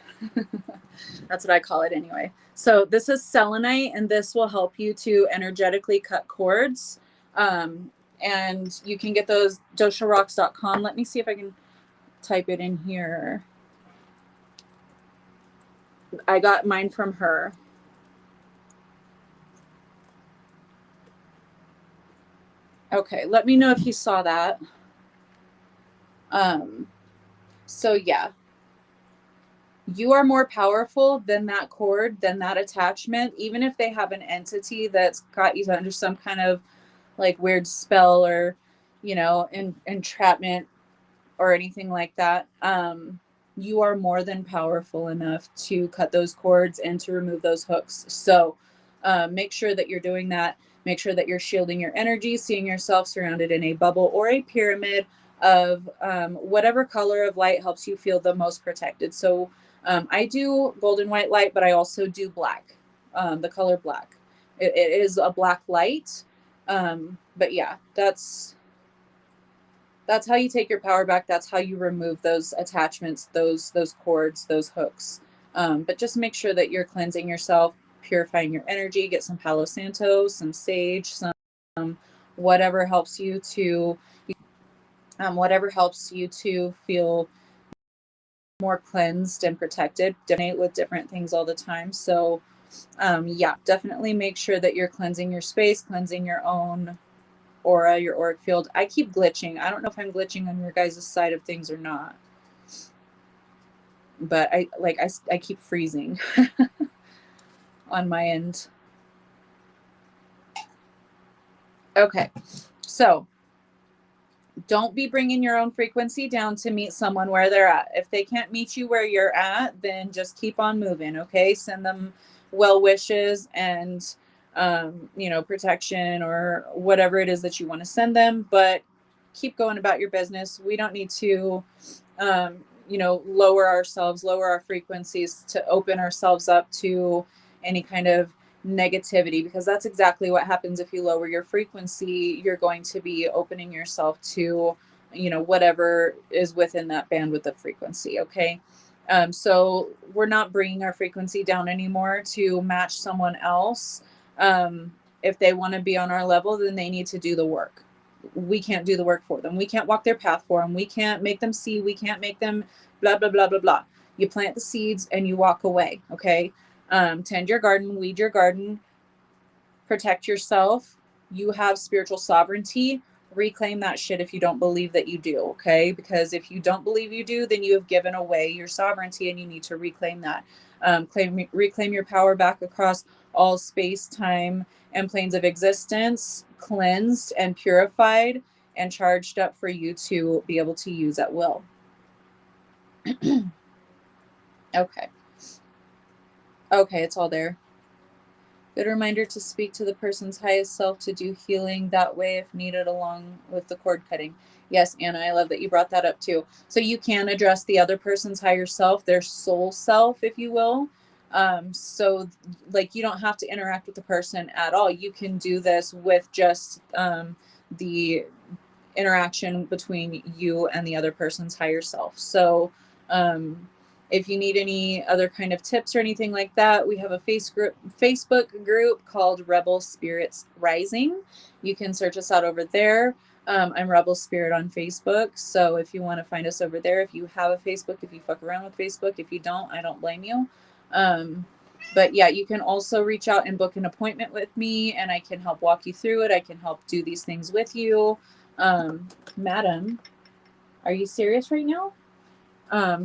S2: That's what I call it anyway. So this is selenite, and this will help you to energetically cut cords. And you can get those dosharocks.com. Let me see if I can type it in here. I got mine from her. Okay, let me know if you saw that. So yeah. You are more powerful than that cord, than that attachment, even if they have an entity that's got you under some kind of like weird spell or, entrapment or anything like that. You are more than powerful enough to cut those cords and to remove those hooks. So make sure that you're doing that. Make sure that you're shielding your energy, seeing yourself surrounded in a bubble or a pyramid of whatever color of light helps you feel the most protected. So I do golden white light, but I also do black, the color black. It is a black light. But yeah, that's how you take your power back. That's how you remove those attachments, those cords, those hooks. But just make sure that you're cleansing yourself, purifying your energy. Get some Palo Santo, some sage, some whatever helps you to feel more cleansed and protected. Donate with different things all the time. So yeah, definitely make sure that you're cleansing your space, cleansing your own aura, your auric field. I keep glitching. I don't know if I'm glitching on your guys' side of things or not, but I keep freezing on my end. Okay, so don't be bringing your own frequency down to meet someone where they're at. If they can't meet you where you're at, then just keep on moving. Okay, send them well wishes and protection or whatever it is that you want to send them, but keep going about your business. We don't need to lower ourselves, lower our frequencies to open ourselves up to any kind of negativity, because that's exactly what happens. If you lower your frequency, you're going to be opening yourself to whatever is within that bandwidth of frequency. Okay, so we're not bringing our frequency down anymore to match someone else. If they want to be on our level, then they need to do the work. We can't do the work for them. We can't walk their path for them. We can't make them see. We can't make them blah blah blah blah blah. You plant the seeds and you walk away. Okay, tend your garden, weed your garden, protect yourself. You have spiritual sovereignty. Reclaim that shit if you don't believe that you do. Okay, because if you don't believe you do, then you have given away your sovereignty and you need to reclaim that. Reclaim your power back across all space, time, and planes of existence, cleansed and purified and charged up for you to be able to use at will. Okay. Okay, it's all there. Good reminder to speak to the person's highest self to do healing that way if needed, along with the cord cutting. Yes, Anna, I love that you brought that up too. So you can address the other person's higher self, their soul self, if you will. So like you don't have to interact with the person at all. You can do this with just the interaction between you and the other person's higher self. So if you need any other kind of tips or anything like that, we have a Facebook group called Rebel Spirits Rising. You can search us out over there. I'm Rebel Spirit on Facebook. So if you want to find us over there, if you have a Facebook, if you fuck around with Facebook, if you don't, I don't blame you. But yeah, you can also reach out and book an appointment with me and I can help walk you through it. I can help do these things with you. Madam, are you serious right now?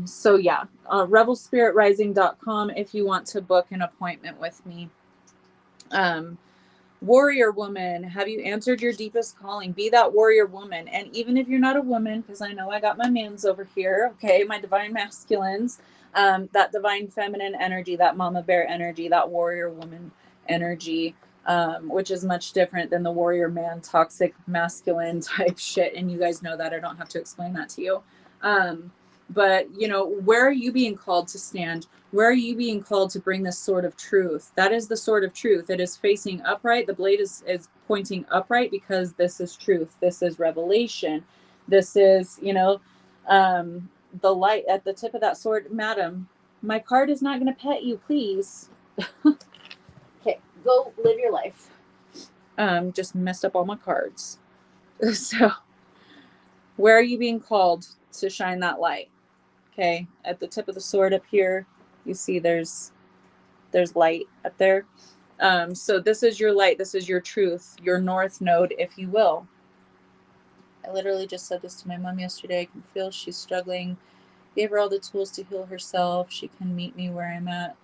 S2: So yeah, rebelspiritrising.com if you want to book an appointment with me. Warrior woman, have you answered your deepest calling? Be that warrior woman. And even if you're not a woman, because I know I got my mans over here, okay, my divine masculines, that divine feminine energy, that mama bear energy, that warrior woman energy, which is much different than the warrior man, toxic masculine type shit. And you guys know that. I don't have to explain that to you. But where are you being called to stand? Where are you being called to bring this sword of truth? That is the sword of truth. It is facing upright. The blade is pointing upright because this is truth. This is revelation. This is, the light at the tip of that sword. Madam, my card is not going to pet you, please. Okay, go live your life. Just messed up all my cards. So, where are you being called to shine that light? Okay, at the tip of the sword up here, you see there's light up there. So this is your light. This is your truth, your north node, if you will. I literally just said this to my mom yesterday. I can feel she's struggling Gave her all the tools to heal herself. She can meet me where I'm at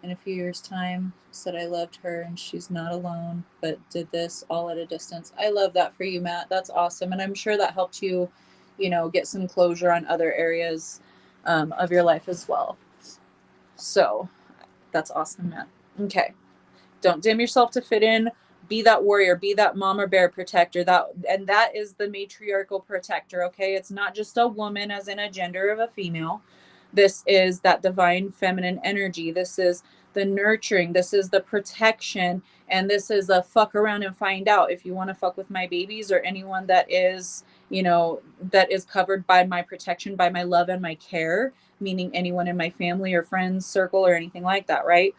S2: in a few years' time. Said I loved her and she's not alone, but did this all at a distance. I love that for you, Matt. That's awesome. And I'm sure that helped you, get some closure on other areas of your life as well. So that's awesome, Matt. Okay. Don't dim yourself to fit in. Be that warrior, be that mama bear protector. That is the matriarchal protector, okay? It's not just a woman as in a gender of a female. This is that divine feminine energy. This is the nurturing. This is the protection. And this is a fuck around and find out. If you want to fuck with my babies or anyone that is covered by my protection, by my love and my care, meaning anyone in my family or friends circle or anything like that, right?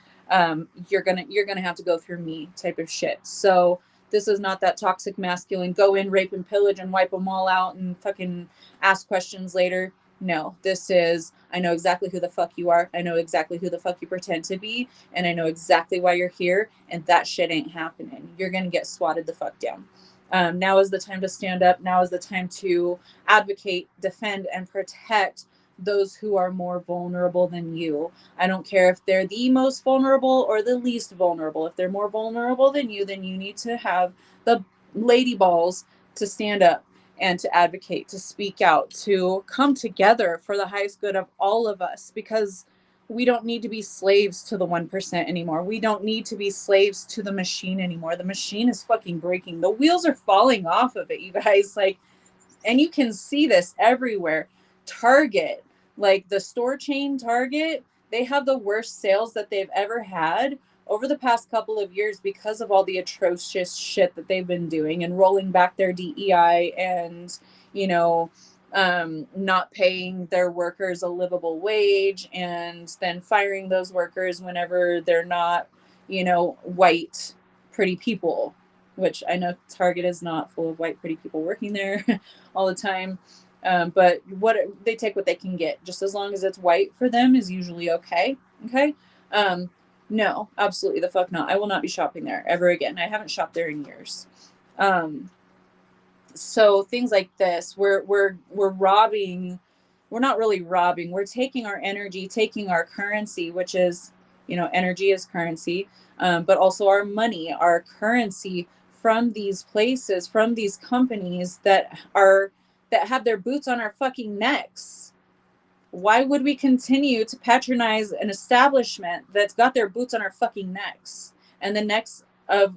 S2: You're gonna have to go through me type of shit. So this is not that toxic masculine go in, rape and pillage and wipe them all out and fucking ask questions later. No, this is I know exactly who the fuck you are. I know exactly who the fuck you pretend to be, and I know exactly why you're here. And that shit ain't happening. You're gonna get swatted the fuck down. Now is the time to stand up. Now is the time to advocate, defend, and protect those who are more vulnerable than you. I don't care if they're the most vulnerable or the least vulnerable. If they're more vulnerable than you, then you need to have the lady balls to stand up and to advocate, to speak out, to come together for the highest good of all of us, because we don't need to be slaves to the 1% anymore. We don't need to be slaves to the machine anymore. The machine is fucking breaking. The wheels are falling off of it, you guys. Like, and you can see this everywhere. Target, like the store chain Target, they have the worst sales that they've ever had over the past couple of years because of all the atrocious shit that they've been doing and rolling back their DEI and, you know, not paying their workers a livable wage and then firing those workers whenever they're not, white, pretty people, which I know Target is not full of white, pretty people working there all the time. But what they take what they can get, just as long as it's white for them is usually okay. Okay. No, absolutely the fuck not. I will not be shopping there ever again. I haven't shopped there in years. So things like this, we're robbing. We're not really robbing. We're taking our energy, taking our currency, which is, energy is currency, but also our money, our currency from these places, from these companies that have their boots on our fucking necks. Why would we continue to patronize an establishment that's got their boots on our fucking necks and the necks of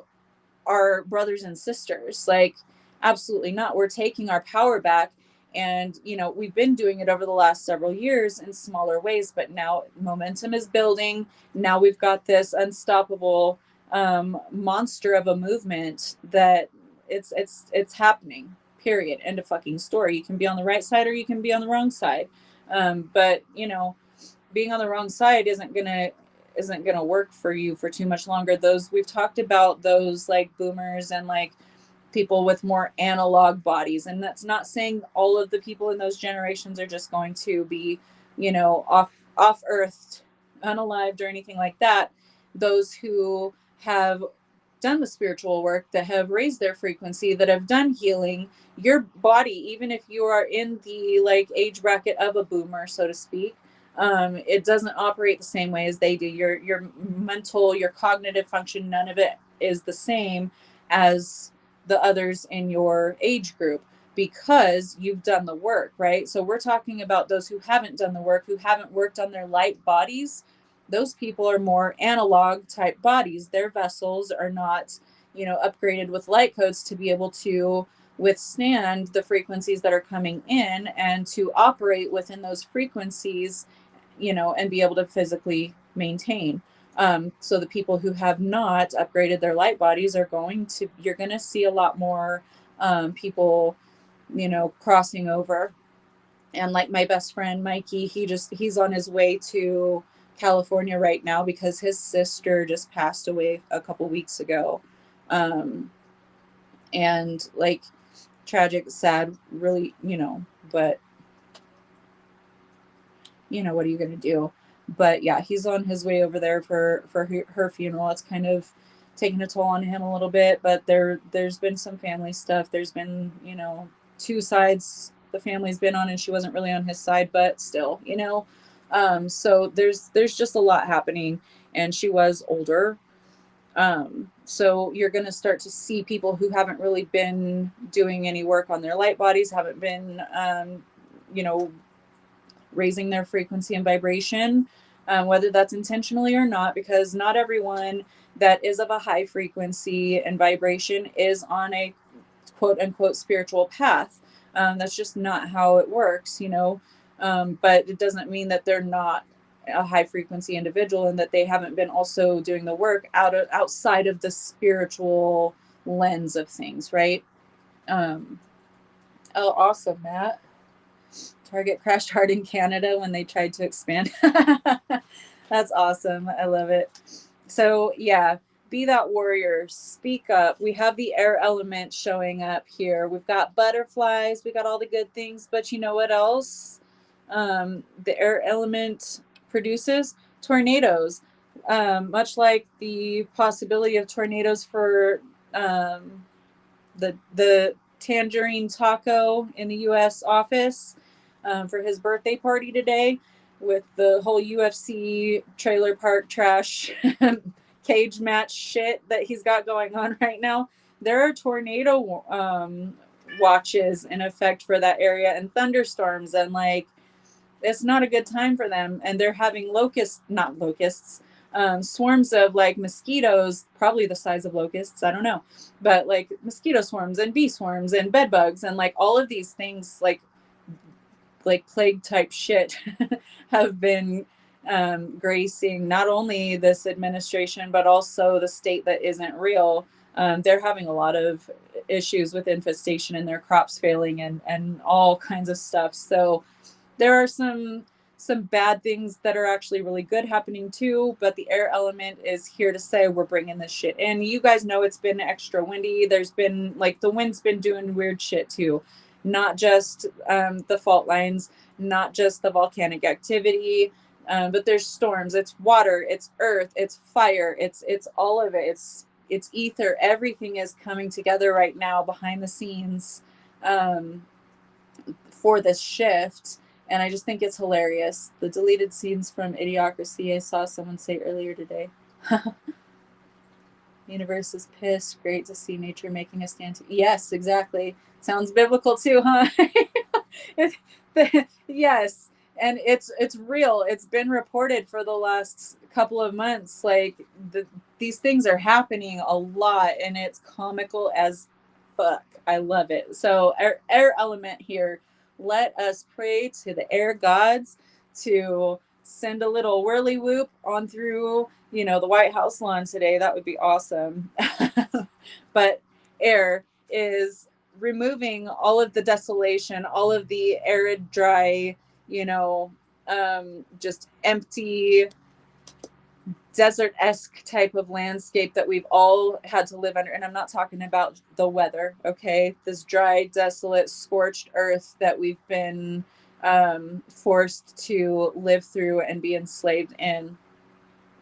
S2: our brothers and sisters? Like, absolutely not. We're taking our power back. And, we've been doing it over the last several years in smaller ways, but now momentum is building. Now we've got this unstoppable monster of a movement that it's happening. Period. End of fucking story. You can be on the right side or you can be on the wrong side. But being on the wrong side isn't gonna work for you for too much longer. Those we've talked about, those like boomers and like people with more analog bodies, and that's not saying all of the people in those generations are just going to be off earth, unalived or anything like that. Those who have done the spiritual work, that have raised their frequency, that have done healing, your body, even if you are in the like age bracket of a boomer, so to speak, it doesn't operate the same way as they do. Your mental, your cognitive function, none of it is the same as the others in your age group, because you've done the work, right? So we're talking about those who haven't done the work, who haven't worked on their light bodies. Those people are more analog type bodies. Their vessels are not, upgraded with light codes to be able to withstand the frequencies that are coming in and to operate within those frequencies, and be able to physically maintain. So the people who have not upgraded their light bodies you're going to see a lot more people, crossing over. And like my best friend, Mikey, he's on his way to California right now because his sister just passed away a couple weeks ago. And like tragic, sad, really, but what are you going to do? But yeah, he's on his way over there for her funeral. It's kind of taking a toll on him a little bit, but there's been some family stuff. There's been, two sides the family's been on, and she wasn't really on his side, but still, you know. So there's just a lot happening, and she was older. So you're going to start to see people who haven't really been doing any work on their light bodies, haven't been, you know, raising their frequency and vibration, whether that's intentionally or not, because not everyone that is of a high frequency and vibration is on a quote unquote spiritual path. That's just not how it works, you know. But it doesn't mean that they're not a high frequency individual and that they haven't been also doing the work outside of the spiritual lens of things, right? Um, oh, awesome, Matt. Target crashed hard in Canada when they tried to expand. That's awesome. I love it. So, yeah, be that warrior. Speak up. We have the air element showing up here. We've got butterflies. We got all the good things. But you know what else? The air element produces tornadoes. Much like the possibility of tornadoes for the Tangerine Taco in the U.S. office for his birthday party today, with the whole UFC trailer park trash cage match shit that he's got going on right now. There are tornado watches in effect for that area, and thunderstorms, and like it's not a good time for them. And they're having not locusts, swarms of like mosquitoes, probably the size of locusts, I don't know, but like mosquito swarms and bee swarms and bed bugs and like all of these things, like plague type shit have been gracing not only this administration but also the state that isn't real. They're having a lot of issues with infestation and their crops failing and all kinds of stuff. So there are some bad things that are actually really good happening too, but the air element is here to say we're bringing this shit in. You guys know it's been extra windy. There's been like the wind's been doing weird shit too, not just the fault lines, not just the volcanic activity, but there's storms. It's water, it's earth, it's fire, it's all of it. It's ether. Everything is coming together right now behind the scenes for this shift. And I just think it's hilarious. The deleted scenes from Idiocracy, I saw someone say earlier today. Universe is pissed. Great to see nature making a stand. Yes, exactly. Sounds biblical too, huh? Yes, and it's real. It's been reported for the last couple of months. Like these things are happening a lot, and it's comical as fuck. I love it. So air element here. Let us pray to the air gods to send a little whirly whoop on through, you know, the White House lawn today. That would be awesome. But air is removing all of the desolation, all of the arid, dry, you know, just empty, desert-esque type of landscape that we've all had to live under. And I'm not talking about the weather, okay? This dry, desolate, scorched earth that we've been forced to live through and be enslaved in.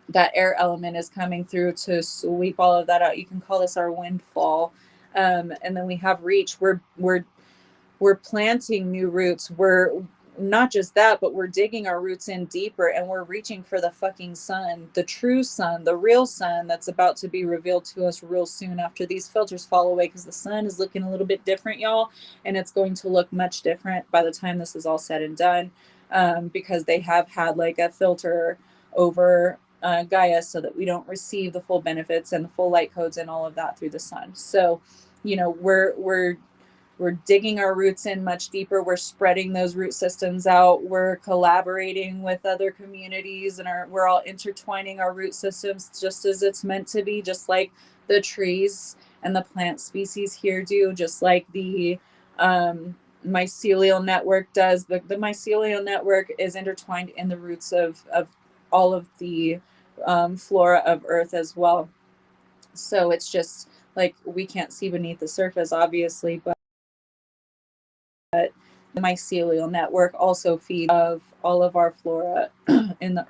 S2: That air element is coming through to sweep all of that out. You can call this our windfall. And then we have reach. We're planting new roots. We're not just that, but we're digging our roots in deeper, and we're reaching for the fucking sun, the true sun, the real sun that's about to be revealed to us real soon after these filters fall away, because the sun is looking a little bit different, y'all, and it's going to look much different by the time this is all said and done, because they have had like a filter over Gaia so that we don't receive the full benefits and the full light codes and all of that through the sun. So, you know, we're digging our roots in much deeper. We're spreading those root systems out. We're collaborating with other communities, and we're all intertwining our root systems just as it's meant to be, just like the trees and the plant species here do, just like the mycelial network does. The mycelial network is intertwined in the roots of all of the flora of Earth as well. So it's just like we can't see beneath the surface, obviously, but the mycelial network also feeds of all of our flora in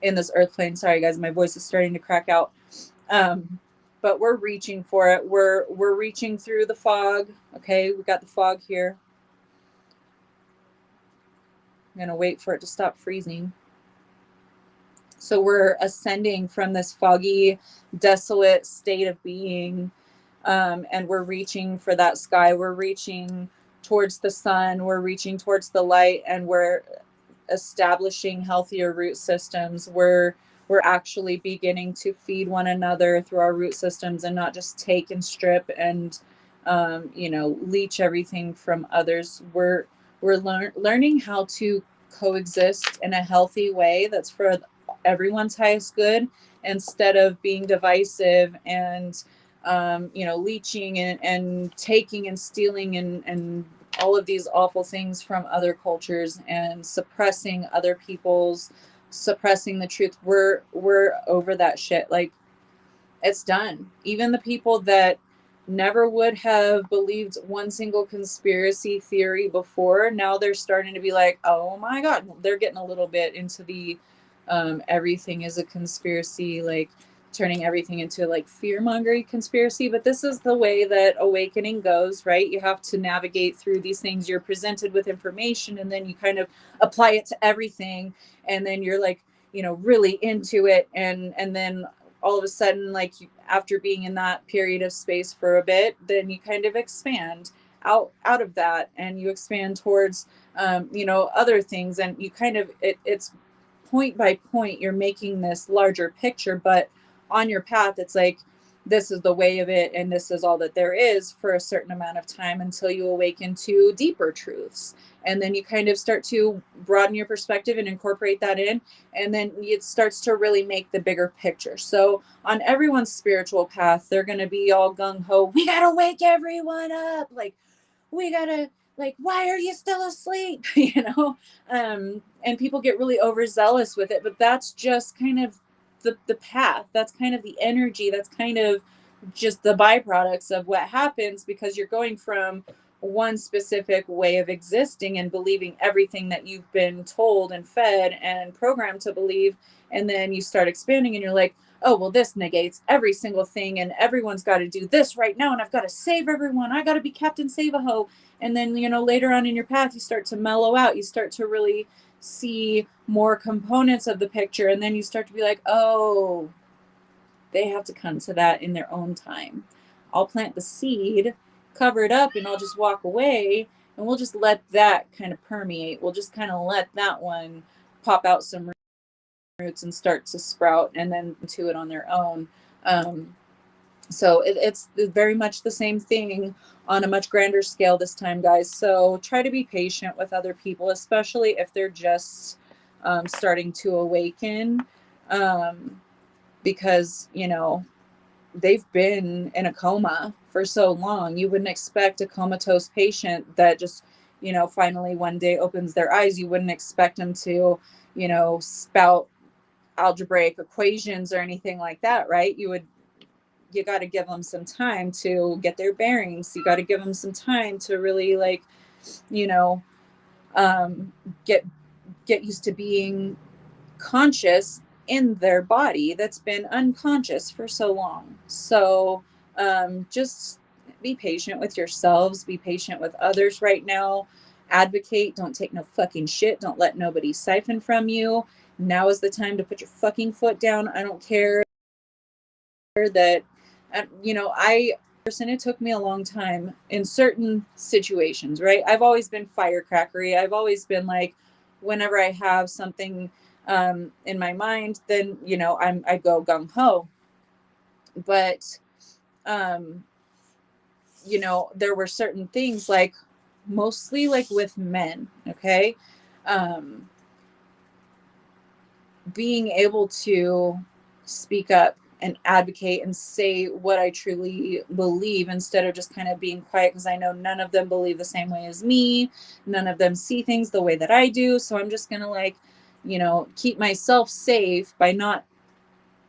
S2: this earth plane. Sorry guys, my voice is starting to crack out. But we're reaching for it. We're reaching through the fog. Okay, we got the fog here. I'm going to wait for it to stop freezing. So we're ascending from this foggy, desolate state of being, and we're reaching for that sky. We're reaching towards the sun. We're reaching towards the light, and we're establishing healthier root systems. We're actually beginning to feed one another through our root systems, and not just take and strip and leach everything from others. We're learning how to coexist in a healthy way that's for everyone's highest good, instead of being divisive and leeching and taking and stealing and all of these awful things from other cultures and suppressing other people's, suppressing the truth. We're over that shit. Like, it's done. Even the people that never would have believed one single conspiracy theory before, now they're starting to be like, oh my God, they're getting a little bit into the everything is a conspiracy, like turning everything into like fear mongering conspiracy. But this is the way that awakening goes, right? You have to navigate through these things. You're presented with information, and then you kind of apply it to everything, and then you're like, really into it, and then all of a sudden, like, after being in that period of space for a bit, then you kind of expand out of that, and you expand towards other things, and you kind of it's point by point, you're making this larger picture. But on your path, it's like, this is the way of it, and this is all that there is for a certain amount of time, until you awaken to deeper truths. And then you kind of start to broaden your perspective and incorporate that in, and then it starts to really make the bigger picture. So on everyone's spiritual path, they're going to be all gung-ho, we gotta wake everyone up, like, we gotta, like, why are you still asleep? And people get really overzealous with it, but that's just kind of the path. That's kind of the energy. That's kind of just the byproducts of what happens, because you're going from one specific way of existing and believing everything that you've been told and fed and programmed to believe. And then you start expanding, and you're like, oh, well, this negates every single thing, and everyone's got to do this right now, and I've got to save everyone. I got to be Captain Save-A-Ho. And then, later on in your path, you start to mellow out. You start to really see more components of the picture, and then you start to be like, oh, they have to come to that in their own time. I'll plant the seed, cover it up, and I'll just walk away, and we'll just let that kind of permeate. We'll just kind of let that one pop out some roots and start to sprout, and then to it on their own. So it's very much the same thing on a much grander scale this time, guys. So try to be patient with other people, especially if they're just starting to awaken, because they've been in a coma for so long. You wouldn't expect a comatose patient that just finally one day opens their eyes. You wouldn't expect them to spout algebraic equations or anything like that, right? You got to give them some time to get their bearings. You got to give them some time to really, like, get used to being conscious in their body that's been unconscious for so long. So just be patient with yourselves, be patient with others right now. Advocate, don't take no fucking shit, don't let nobody siphon from you. Now is the time to put your fucking foot down. I don't care that I person, it took me a long time in certain situations, right? I've always been firecrackery. I've always been like, whenever I have something in my mind, then I go gung-ho. But there were certain things, like mostly like with men, okay, being able to speak up and advocate and say what I truly believe, instead of just kind of being quiet, because I know none of them believe the same way as me. None of them see things the way that I do. So I'm just going to, like, keep myself safe by not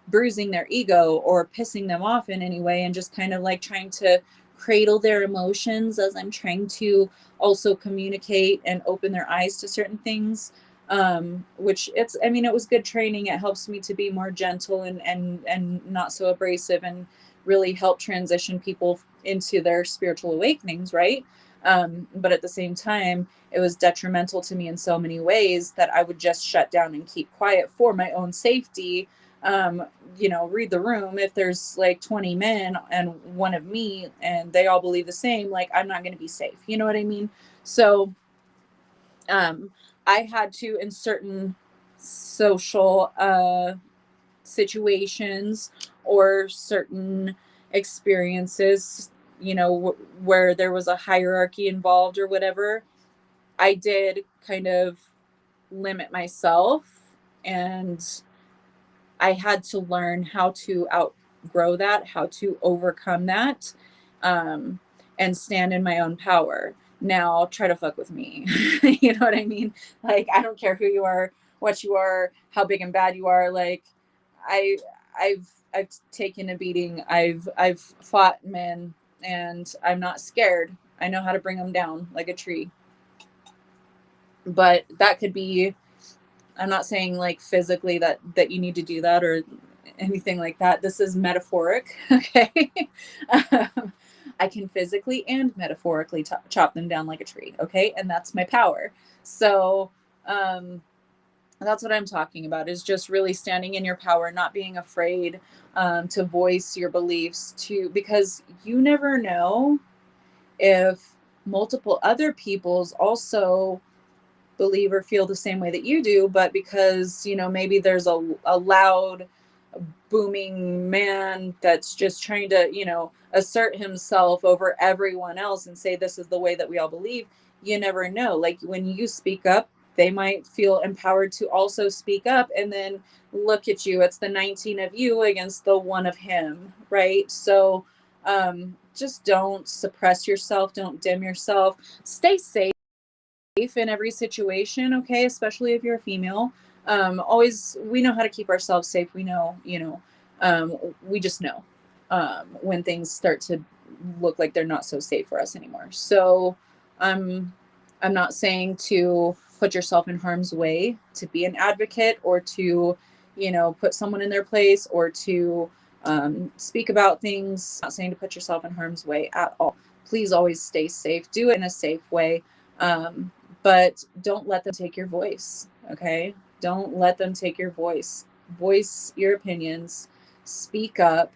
S2: bruising their ego or pissing them off in any way, and just kind of like trying to cradle their emotions as I'm trying to also communicate and open their eyes to certain things. Which it was good training. It helps me to be more gentle and not so abrasive, and really help transition people into their spiritual awakenings, right? But at the same time, it was detrimental to me in so many ways that I would just shut down and keep quiet for my own safety. um, read the room. If there's like 20 men and one of me and they all believe the same, like I'm not going to be safe. You know what I mean? So um, I had to, in certain social situations or certain experiences, where there was a hierarchy involved or whatever, I did kind of limit myself, and I had to learn how to outgrow that, how to overcome that, um, and stand in my own power. Now, try to fuck with me. You know what I mean? Like, I don't care who you are, what you are, how big and bad you are. Like, I, I've taken a beating. I've fought men, and I'm not scared. I know how to bring them down like a tree. But that could be, I'm not saying like physically that you need to do that or anything like that. This is metaphoric. Okay. um, I can physically and metaphorically chop them down like a tree. Okay. And that's my power. So um, that's what I'm talking about, is just really standing in your power, not being afraid to voice your beliefs, because you never know if multiple other people's also believe or feel the same way that you do, but because maybe there's a loud booming man that's just trying to assert himself over everyone else and say this is the way that we all believe. You never know, like when you speak up, they might feel empowered to also speak up, and then look at you, it's the 19 of you against the one of him, right? So just don't suppress yourself, don't dim yourself, stay safe in every situation, okay? Especially if you're a female. Always, we know how to keep ourselves safe. We know, we just know when things start to look like they're not so safe for us anymore. So, I'm not saying to put yourself in harm's way to be an advocate, or to, put someone in their place, or to speak about things. I'm not saying to put yourself in harm's way at all. Please always stay safe. Do it in a safe way. But don't let them take your voice. Okay. Don't let them take your voice. Voice your opinions, speak up,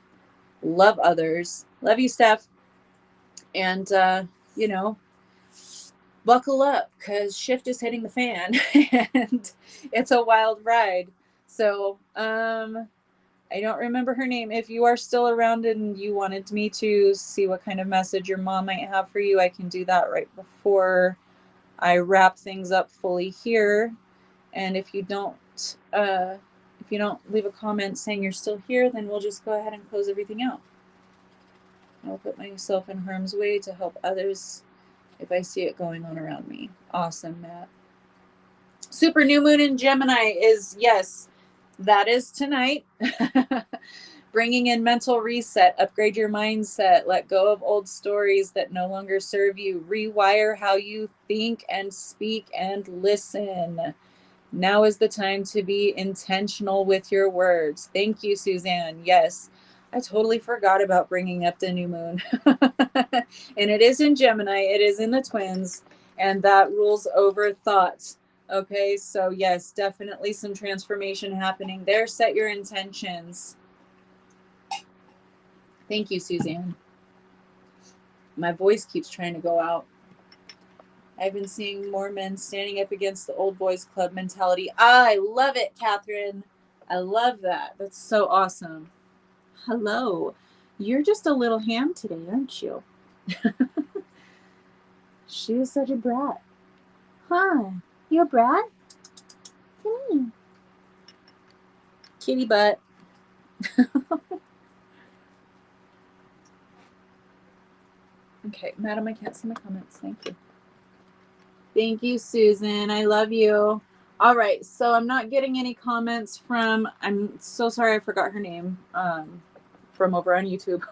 S2: love others. Love you, Steph. And, you know, buckle up, because shift is hitting the fan and it's a wild ride. So, I don't remember her name. If you are still around and you wanted me to see what kind of message your mom might have for you, I can do that right before I wrap things up fully here. And if you don't leave a comment saying you're still here, then we'll just go ahead and close everything out. I'll put myself in harm's way to help others if I see it going on around me. Awesome, Matt. Super new moon in Gemini is, yes, that is tonight. Bringing in mental reset, upgrade your mindset, let go of old stories that no longer serve you, rewire how you think and speak and listen. Now is the time to be intentional with your words. Thank you, Suzanne. Yes, I totally forgot about bringing up the new moon. And it is in Gemini, it is in the twins, and that rules over thought. Okay, so yes, definitely some transformation happening there. Set your intentions. Thank you, Suzanne. My voice keeps trying to go out. I've been seeing more men standing up against the old boys club mentality. I love it, Catherine. I love that. That's so awesome. Hello. You're just a little ham today, aren't you? She is such a brat. Huh. You a brat? Come here. Kitty butt. Okay, madam, I can't see my comments. Thank you. Thank you, Susan. I love you. All right, so I'm not getting any comments from, I'm so sorry I forgot her name, from over on YouTube,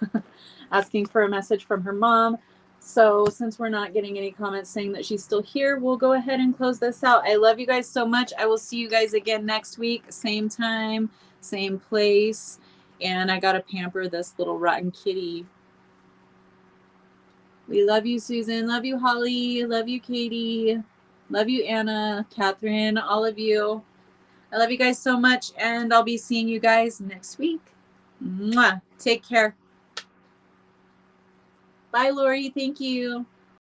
S2: asking for a message from her mom. So since we're not getting any comments saying that she's still here, we'll go ahead and close this out. I love you guys so much. I will see you guys again next week, same time, same place. And I got to pamper this little rotten kitty. We love you, Susan. Love you, Holly. Love you, Katie. Love you, Anna, Catherine, all of you. I love you guys so much, and I'll be seeing you guys next week. Mwah. Take care. Bye, Lori. Thank you.